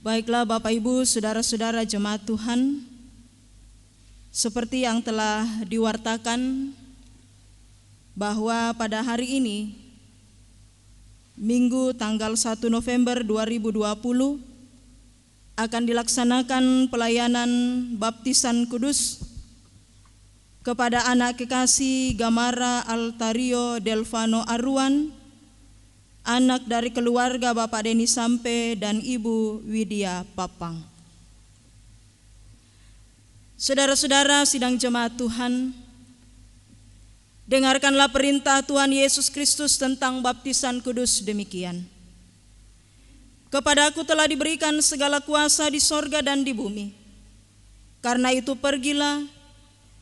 Baiklah Bapak Ibu, saudara-saudara jemaat Tuhan, seperti yang telah diwartakan bahwa pada hari ini, Minggu tanggal 1 November 2020, akan dilaksanakan pelayanan baptisan kudus kepada anak kekasih Gamara Altario Delvano Arwan, anak dari keluarga Bapak Deni Sampe dan Ibu Widya Papang. Saudara-saudara sidang jemaat Tuhan, dengarkanlah perintah Tuhan Yesus Kristus tentang baptisan kudus demikian. Kepadaku telah diberikan segala kuasa di sorga dan di bumi. Karena itu pergilah,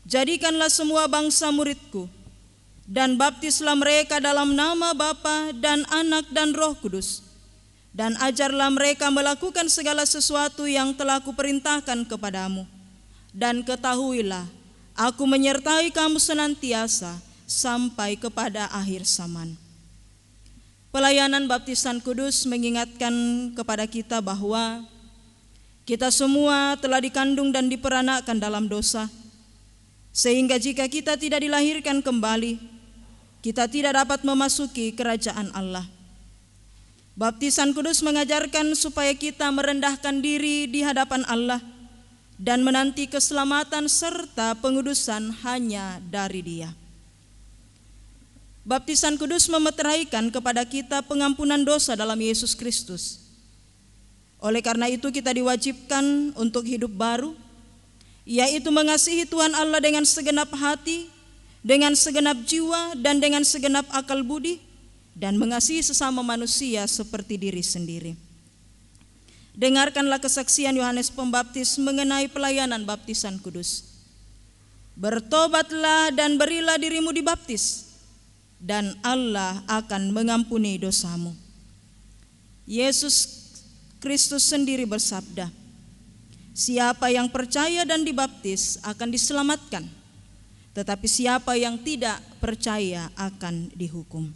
jadikanlah semua bangsa muridku, dan baptislah mereka dalam nama Bapa dan Anak dan Roh Kudus, dan ajarlah mereka melakukan segala sesuatu yang telah kuperintahkan kepadamu. Dan ketahuilah, aku menyertai kamu senantiasa sampai kepada akhir zaman. Pelayanan baptisan kudus mengingatkan kepada kita bahwa kita semua telah dikandung dan diperanakan dalam dosa, sehingga jika kita tidak dilahirkan kembali, kita tidak dapat memasuki kerajaan Allah. Baptisan kudus mengajarkan supaya kita merendahkan diri di hadapan Allah dan menanti keselamatan serta pengudusan hanya dari Dia. Baptisan kudus memeteraikan kepada kita pengampunan dosa dalam Yesus Kristus. Oleh karena itu kita diwajibkan untuk hidup baru, yaitu mengasihi Tuhan Allah dengan segenap hati, dengan segenap jiwa, dan dengan segenap akal budi, dan mengasihi sesama manusia seperti diri sendiri. Dengarkanlah kesaksian Yohanes Pembaptis mengenai pelayanan baptisan kudus. Bertobatlah dan berilah dirimu dibaptis, dan Allah akan mengampuni dosamu. Yesus Kristus sendiri bersabda, siapa yang percaya dan dibaptis akan diselamatkan, tetapi siapa yang tidak percaya akan dihukum.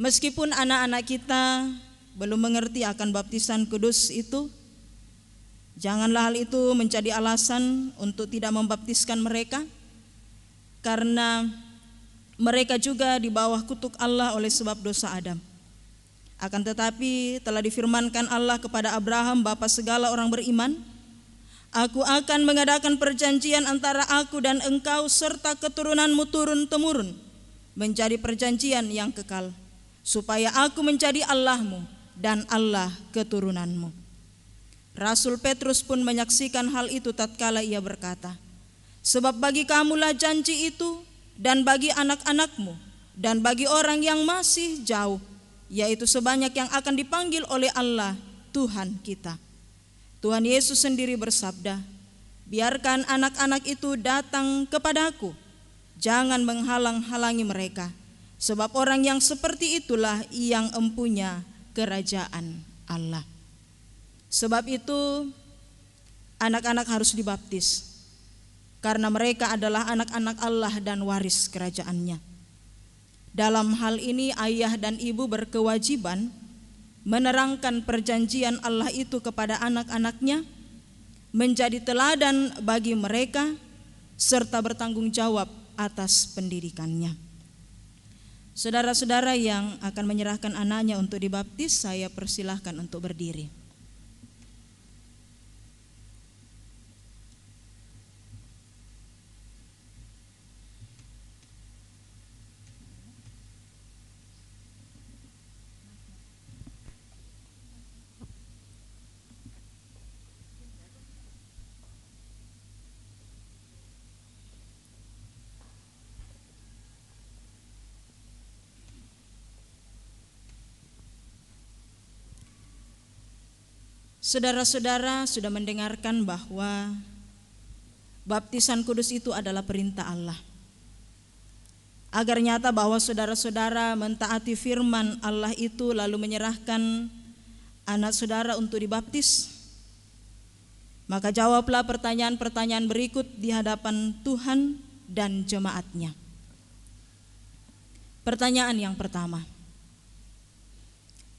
Meskipun anak-anak kita belum mengerti akan baptisan kudus itu, janganlah hal itu menjadi alasan untuk tidak membaptiskan mereka, karena mereka juga di bawah kutuk Allah oleh sebab dosa Adam. Akan tetapi telah difirmankan Allah kepada Abraham, bapa segala orang beriman, aku akan mengadakan perjanjian antara aku dan engkau serta keturunanmu turun-temurun, menjadi perjanjian yang kekal, supaya aku menjadi Allahmu dan Allah keturunanmu. Rasul Petrus pun menyaksikan hal itu tatkala ia berkata, sebab bagi kamulah janji itu, dan bagi anak-anakmu, dan bagi orang yang masih jauh, yaitu sebanyak yang akan dipanggil oleh Allah Tuhan kita. Tuhan Yesus sendiri bersabda, biarkan anak-anak itu datang kepadaku, jangan menghalang-halangi mereka, sebab orang yang seperti itulah yang empunya kerajaan Allah. Sebab itu anak-anak harus dibaptis, karena mereka adalah anak-anak Allah dan waris kerajaannya. Dalam hal ini ayah dan ibu berkewajiban menerangkan perjanjian Allah itu kepada anak-anaknya, menjadi teladan bagi mereka, serta bertanggung jawab atas pendidikannya. Saudara-saudara yang akan menyerahkan anaknya untuk dibaptis, saya persilahkan untuk berdiri. Saudara-saudara sudah mendengarkan bahwa baptisan kudus itu adalah perintah Allah. Agar nyata bahwa saudara-saudara mentaati firman Allah itu lalu menyerahkan anak saudara untuk dibaptis, maka jawablah pertanyaan-pertanyaan berikut di hadapan Tuhan dan jemaatnya. Pertanyaan yang pertama,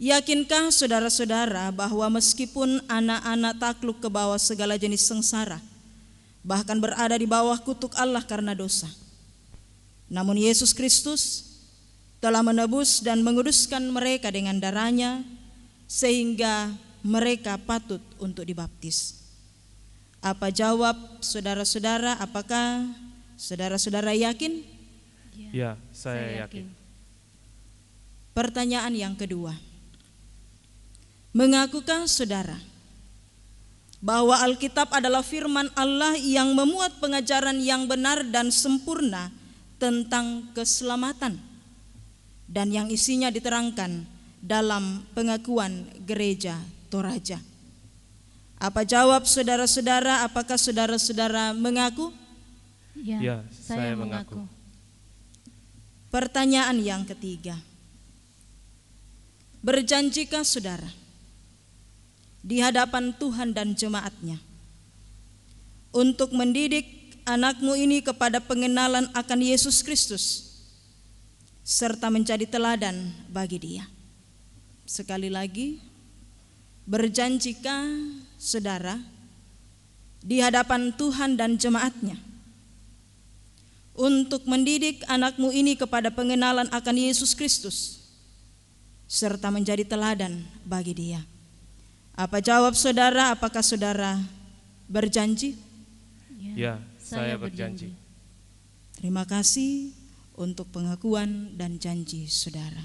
yakinkah saudara-saudara bahwa meskipun anak-anak takluk ke bawah segala jenis sengsara, bahkan berada di bawah kutuk Allah karena dosa, namun Yesus Kristus telah menebus dan menguduskan mereka dengan darahnya, sehingga mereka patut untuk dibaptis. Apa jawab saudara-saudara? Apakah saudara-saudara yakin? Ya, saya yakin. Pertanyaan yang kedua, mengakukah saudara bahwa Alkitab adalah firman Allah yang memuat pengajaran yang benar dan sempurna tentang keselamatan dan yang isinya diterangkan dalam pengakuan gereja Toraja? Apa jawab saudara-saudara? Apakah saudara-saudara mengaku? Ya, saya mengaku. Pertanyaan yang ketiga, berjanjikah saudara di hadapan Tuhan dan jemaatnya untuk mendidik anakmu ini kepada pengenalan akan Yesus Kristus serta menjadi teladan bagi dia? Sekali lagi, berjanjikah saudara di hadapan Tuhan dan jemaatnya untuk mendidik anakmu ini kepada pengenalan akan Yesus Kristus serta menjadi teladan bagi dia? Apa jawab saudara? Apakah saudara berjanji? Ya, saya berjanji. Terima kasih untuk pengakuan dan janji saudara.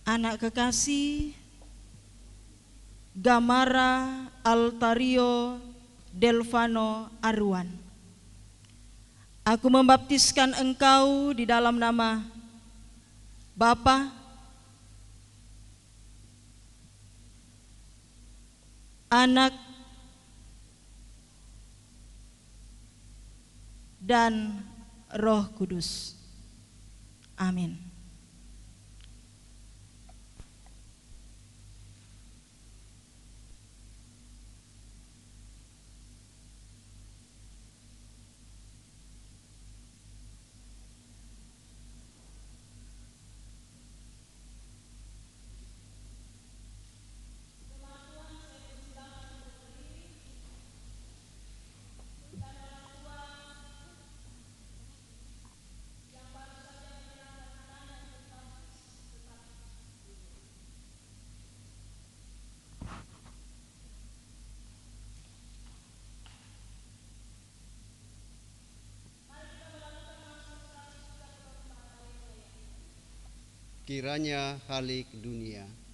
Anak kekasih, Gamara Altario Delvano Arwan, aku membaptiskan engkau di dalam nama Bapa, Anak, dan Roh Kudus. Amin. Kiranya halik dunia. Kiranya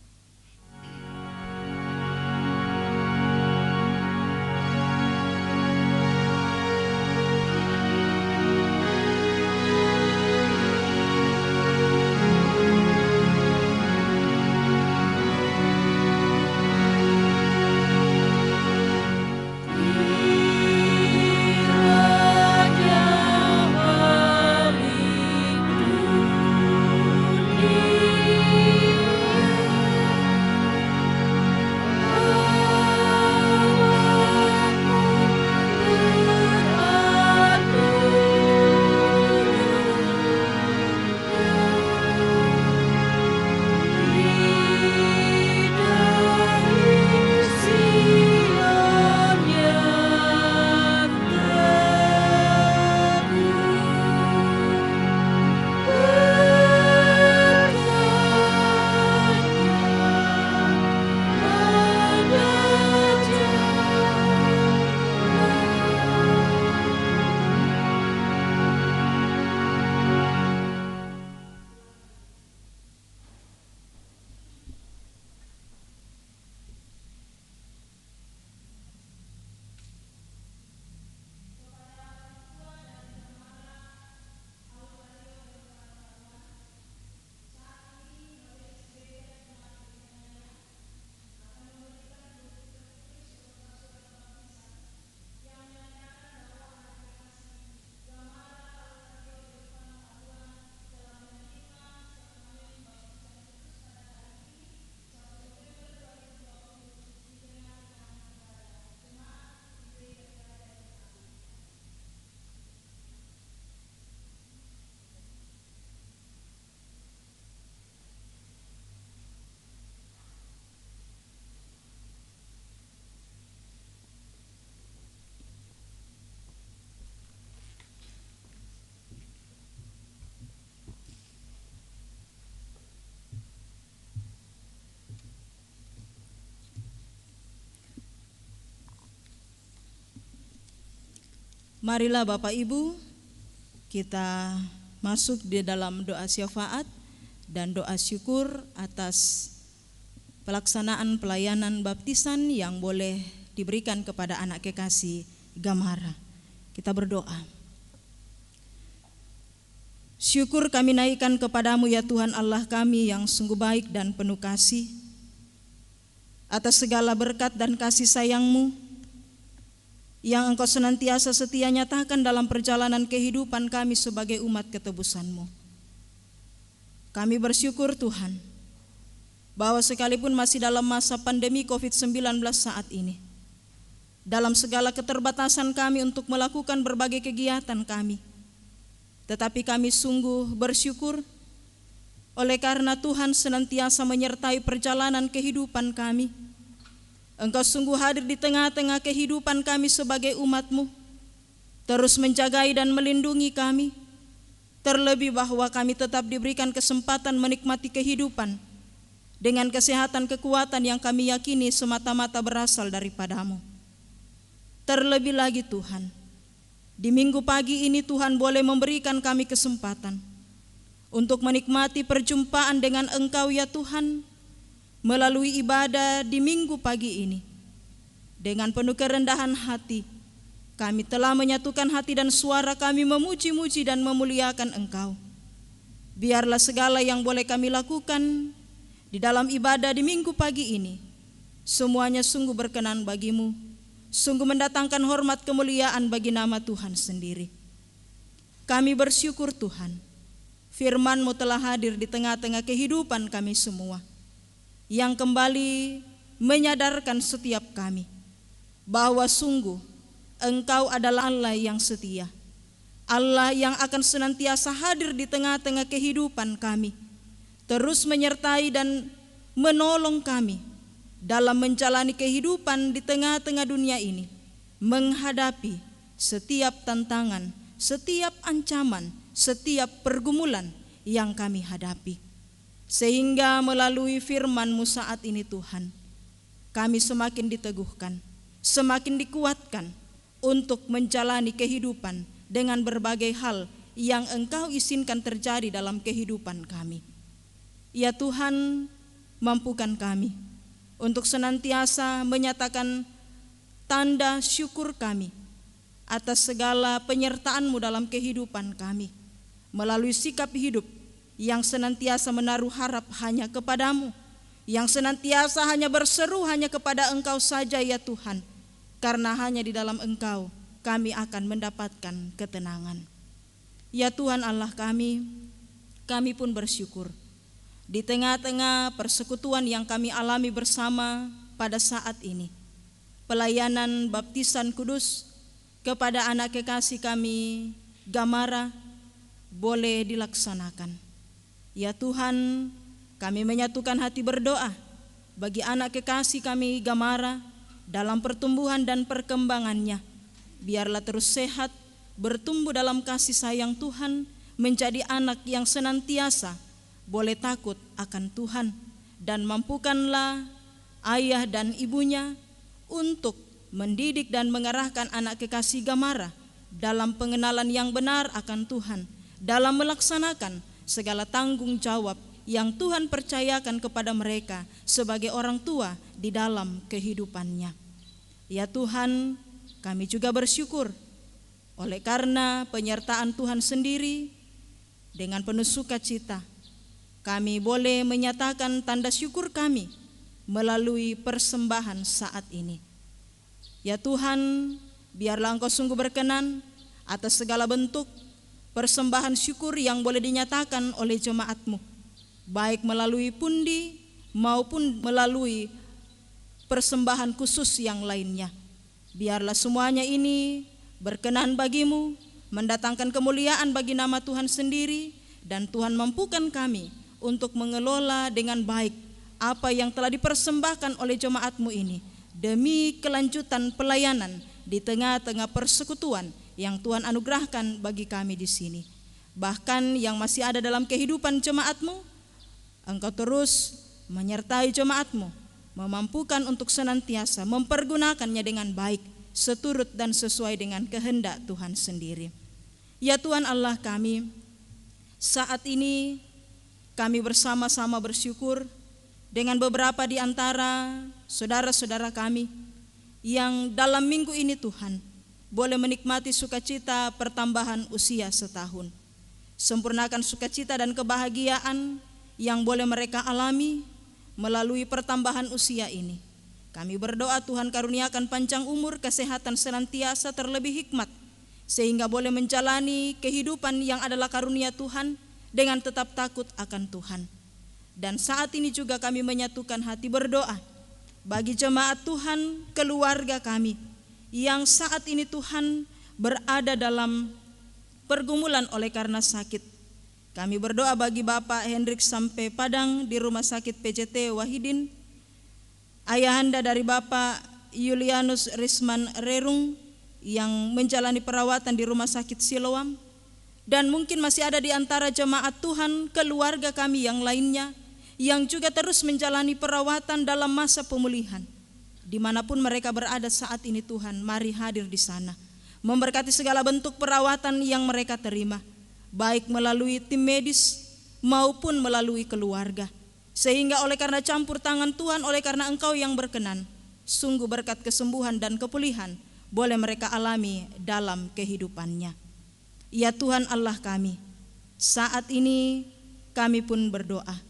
Marilah Bapak Ibu, kita masuk di dalam doa syafaat dan doa syukur atas pelaksanaan pelayanan baptisan yang boleh diberikan kepada anak kekasih Gamara. Kita berdoa. Syukur kami naikkan kepadamu ya Tuhan Allah kami yang sungguh baik dan penuh kasih, atas segala berkat dan kasih sayang-Mu yang Engkau senantiasa setia nyatakan dalam perjalanan kehidupan kami sebagai umat ketebusan-Mu. Kami bersyukur Tuhan, bahwa sekalipun masih dalam masa pandemi COVID-19 saat ini, dalam segala keterbatasan kami untuk melakukan berbagai kegiatan kami, tetapi kami sungguh bersyukur oleh karena Tuhan senantiasa menyertai perjalanan kehidupan kami. Engkau sungguh hadir di tengah-tengah kehidupan kami sebagai umat-Mu, terus menjagai dan melindungi kami, terlebih bahwa kami tetap diberikan kesempatan menikmati kehidupan dengan kesehatan kekuatan yang kami yakini semata-mata berasal daripada-Mu. Terlebih lagi Tuhan, di minggu pagi ini Tuhan boleh memberikan kami kesempatan untuk menikmati perjumpaan dengan Engkau ya Tuhan, melalui ibadah di minggu pagi ini. Dengan penuh kerendahan hati, kami telah menyatukan hati dan suara kami memuji-muji dan memuliakan Engkau. Biarlah segala yang boleh kami lakukan di dalam ibadah di minggu pagi ini, semuanya sungguh berkenan bagi-Mu, sungguh mendatangkan hormat kemuliaan bagi nama Tuhan sendiri. Kami bersyukur Tuhan, firman-Mu telah hadir di tengah-tengah kehidupan kami semua, yang kembali menyadarkan setiap kami bahwa sungguh Engkau adalah Allah yang setia, Allah yang akan senantiasa hadir di tengah-tengah kehidupan kami, terus menyertai dan menolong kami dalam menjalani kehidupan di tengah-tengah dunia ini, menghadapi setiap tantangan, setiap ancaman, setiap pergumulan yang kami hadapi. Sehingga melalui firman-Mu saat ini Tuhan, kami semakin diteguhkan, semakin dikuatkan untuk menjalani kehidupan dengan berbagai hal yang Engkau izinkan terjadi dalam kehidupan kami. Ya Tuhan, mampukan kami untuk senantiasa menyatakan tanda syukur kami atas segala penyertaan-Mu dalam kehidupan kami, melalui sikap hidup yang senantiasa menaruh harap hanya kepada-Mu, yang senantiasa hanya berseru hanya kepada Engkau saja ya Tuhan, karena hanya di dalam Engkau kami akan mendapatkan ketenangan. Ya Tuhan Allah kami pun bersyukur di tengah-tengah persekutuan yang kami alami bersama pada saat ini, pelayanan baptisan kudus kepada anak kekasih kami Gamara boleh dilaksanakan. Ya Tuhan, kami menyatukan hati berdoa bagi anak kekasih kami Gamara dalam pertumbuhan dan perkembangannya. Biarlah terus sehat, bertumbuh dalam kasih sayang Tuhan, menjadi anak yang senantiasa boleh takut akan Tuhan, dan mampukanlah ayah dan ibunya untuk mendidik dan mengarahkan anak kekasih Gamara dalam pengenalan yang benar akan Tuhan, dalam melaksanakan segala tanggung jawab yang Tuhan percayakan kepada mereka sebagai orang tua di dalam kehidupannya. Ya Tuhan, kami juga bersyukur oleh karena penyertaan Tuhan sendiri. Dengan penuh sukacita kami boleh menyatakan tanda syukur kami melalui persembahan saat ini. Ya Tuhan, biarlah Engkau sungguh berkenan atas segala bentuk persembahan syukur yang boleh dinyatakan oleh jemaat-Mu, baik melalui pundi maupun melalui persembahan khusus yang lainnya. Biarlah semuanya ini berkenan bagi-Mu, mendatangkan kemuliaan bagi nama Tuhan sendiri, dan Tuhan mampukan kami untuk mengelola dengan baik apa yang telah dipersembahkan oleh jemaat-Mu ini demi kelanjutan pelayanan di tengah-tengah persekutuan yang Tuhan anugerahkan bagi kami di sini. Bahkan yang masih ada dalam kehidupan jemaat-Mu, Engkau terus menyertai jemaat-Mu, memampukan untuk senantiasa mempergunakannya dengan baik seturut dan sesuai dengan kehendak Tuhan sendiri. Ya Tuhan Allah kami, saat ini kami bersama-sama bersyukur dengan beberapa di antara saudara-saudara kami yang dalam minggu ini Tuhan boleh menikmati sukacita pertambahan usia setahun. Sempurnakan sukacita dan kebahagiaan yang boleh mereka alami melalui pertambahan usia ini. Kami berdoa Tuhan karuniakan panjang umur, kesehatan senantiasa, terlebih hikmat, sehingga boleh menjalani kehidupan yang adalah karunia Tuhan dengan tetap takut akan Tuhan. Dan saat ini juga kami menyatukan hati berdoa bagi jemaat Tuhan, keluarga kami yang saat ini Tuhan berada dalam pergumulan oleh karena sakit. Kami berdoa bagi Bapak Hendrik sampai Padang di Rumah Sakit PJT Wahidin, ayahanda dari Bapak Julianus Risman Rerung yang menjalani perawatan di Rumah Sakit Siloam, dan mungkin masih ada di antara jemaat Tuhan, keluarga kami yang lainnya yang juga terus menjalani perawatan dalam masa pemulihan. Dimanapun mereka berada saat ini Tuhan, mari hadir di sana, memberkati segala bentuk perawatan yang mereka terima, baik melalui tim medis maupun melalui keluarga. Sehingga oleh karena campur tangan Tuhan, oleh karena Engkau yang berkenan, sungguh berkat kesembuhan dan kepulihan boleh mereka alami dalam kehidupannya. Ya Tuhan Allah kami, saat ini kami pun berdoa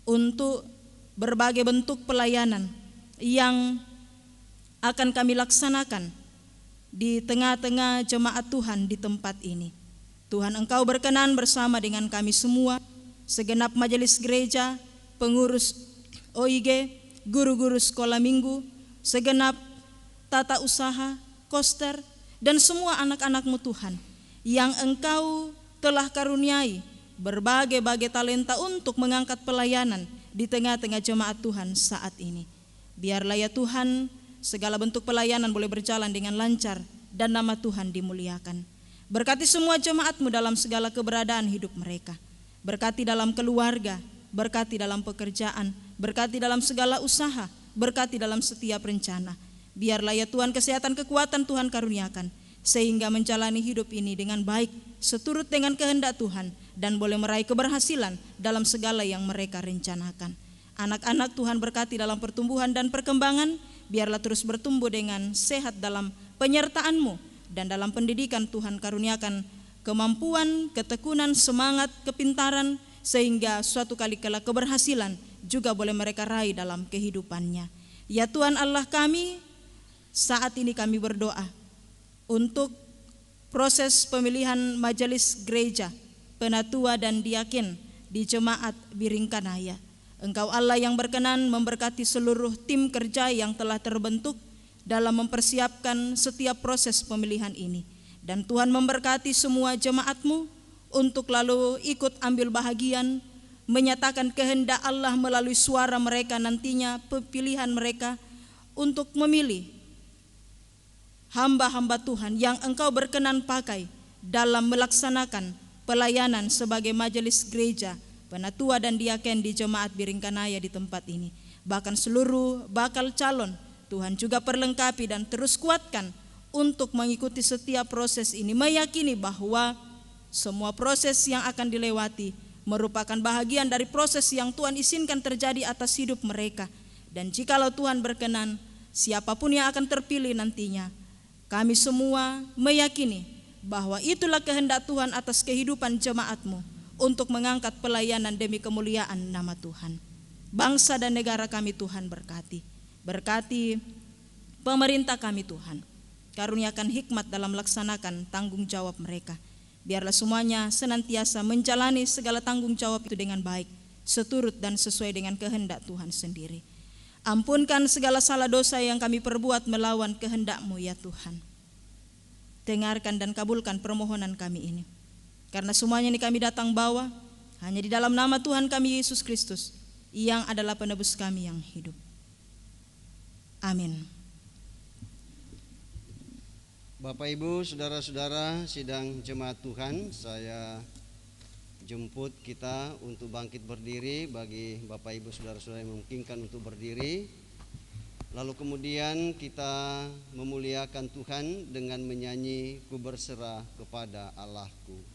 untuk berbagai bentuk pelayanan yang akan kami laksanakan di tengah-tengah jemaat Tuhan di tempat ini. Tuhan Engkau berkenan bersama dengan kami semua, segenap majelis gereja, pengurus OIG, guru-guru sekolah minggu, segenap tata usaha, koster, dan semua anak-anak-Mu Tuhan yang Engkau telah karuniai berbagai-bagai talenta untuk mengangkat pelayanan di tengah-tengah jemaat Tuhan saat ini. Biarlah ya Tuhan, segala bentuk pelayanan boleh berjalan dengan lancar dan nama Tuhan dimuliakan. Berkati semua jemaat-Mu dalam segala keberadaan hidup mereka. Berkati dalam keluarga, berkati dalam pekerjaan, berkati dalam segala usaha, berkati dalam setiap rencana. Biarlah ya Tuhan kesehatan kekuatan Tuhan karuniakan, sehingga menjalani hidup ini dengan baik, seturut dengan kehendak Tuhan, dan boleh meraih keberhasilan dalam segala yang mereka rencanakan. Anak-anak Tuhan berkati dalam pertumbuhan dan perkembangan, biarlah terus bertumbuh dengan sehat dalam penyertaan-Mu, dan dalam pendidikan Tuhan karuniakan kemampuan, ketekunan, semangat, kepintaran, sehingga suatu kali kelak keberhasilan juga boleh mereka raih dalam kehidupannya. Ya Tuhan Allah kami, saat ini kami berdoa untuk proses pemilihan majelis gereja, penatua dan diaken di jemaat Biringkanaya. Engkau Allah yang berkenan memberkati seluruh tim kerja yang telah terbentuk dalam mempersiapkan setiap proses pemilihan ini. Dan Tuhan memberkati semua jemaat-Mu untuk lalu ikut ambil bahagian, menyatakan kehendak Allah melalui suara mereka nantinya, pilihan mereka untuk memilih hamba-hamba Tuhan yang Engkau berkenan pakai dalam melaksanakan pelayanan sebagai majelis gereja, penatua dan diaken di jemaat Biringkanaya di tempat ini. Bahkan seluruh bakal calon Tuhan juga perlengkapi dan terus kuatkan untuk mengikuti setiap proses ini, meyakini bahwa semua proses yang akan dilewati merupakan bahagian dari proses yang Tuhan izinkan terjadi atas hidup mereka. Dan jikalau Tuhan berkenan, siapapun yang akan terpilih nantinya, kami semua meyakini bahwa itulah kehendak Tuhan atas kehidupan jemaat-Mu untuk mengangkat pelayanan demi kemuliaan nama Tuhan. Bangsa dan negara kami Tuhan berkati. Berkati pemerintah kami Tuhan. Karuniakan hikmat dalam melaksanakan tanggung jawab mereka. Biarlah semuanya senantiasa menjalani segala tanggung jawab itu dengan baik, seturut dan sesuai dengan kehendak Tuhan sendiri. Ampunkan segala salah dosa yang kami perbuat melawan kehendak-Mu ya Tuhan. Dengarkan dan kabulkan permohonan kami ini. Karena semuanya ini kami datang bawa hanya di dalam nama Tuhan kami Yesus Kristus, yang adalah penebus kami yang hidup. Amin. Bapak Ibu, saudara-saudara sidang jemaat Tuhan, saya jemput kita untuk bangkit berdiri. Bagi Bapak Ibu saudara-saudara yang memungkinkan untuk berdiri, Lalu kemudian kita memuliakan Tuhan dengan menyanyi Ku berserah kepada Allahku.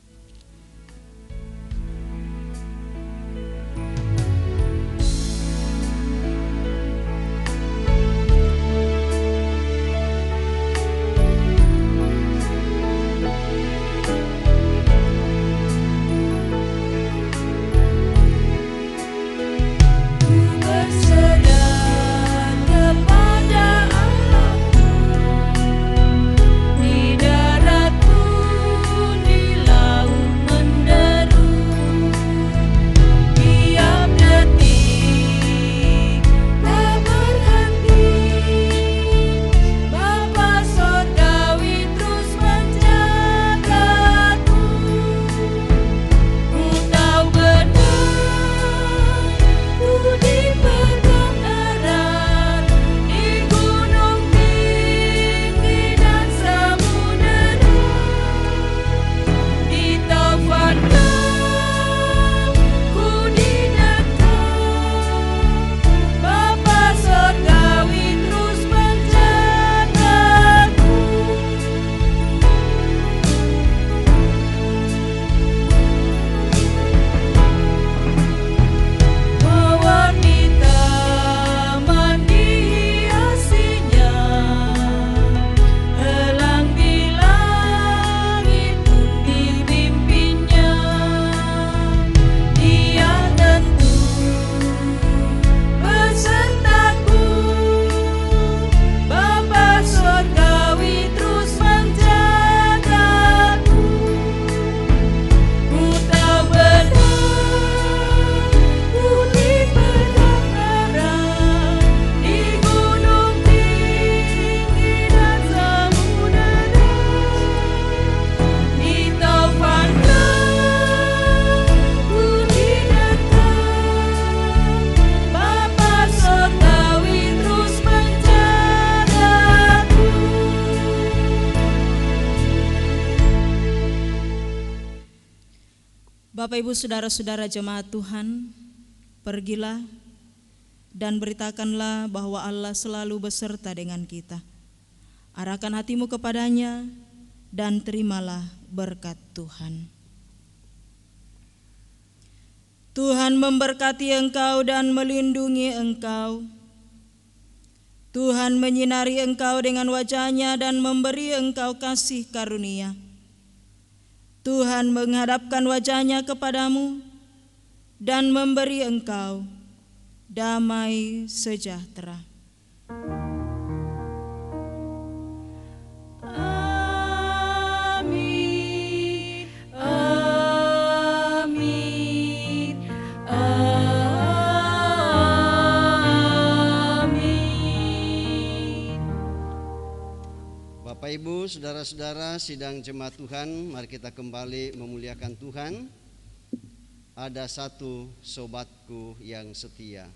Bapak Ibu saudara-saudara jemaat Tuhan, pergilah dan beritakanlah bahwa Allah selalu beserta dengan kita. Arahkan hatimu kepadanya dan terimalah berkat Tuhan. Tuhan memberkati engkau dan melindungi engkau. Tuhan menyinari engkau dengan wajah-Nya dan memberi engkau kasih karunia. Tuhan menghadapkan wajah-Nya kepadamu dan memberi engkau damai sejahtera. Amin, amin, amin. Bapak Ibu, saudara-saudara sidang jemaat Tuhan, mari kita kembali memuliakan Tuhan. Ada satu sobatku yang setia.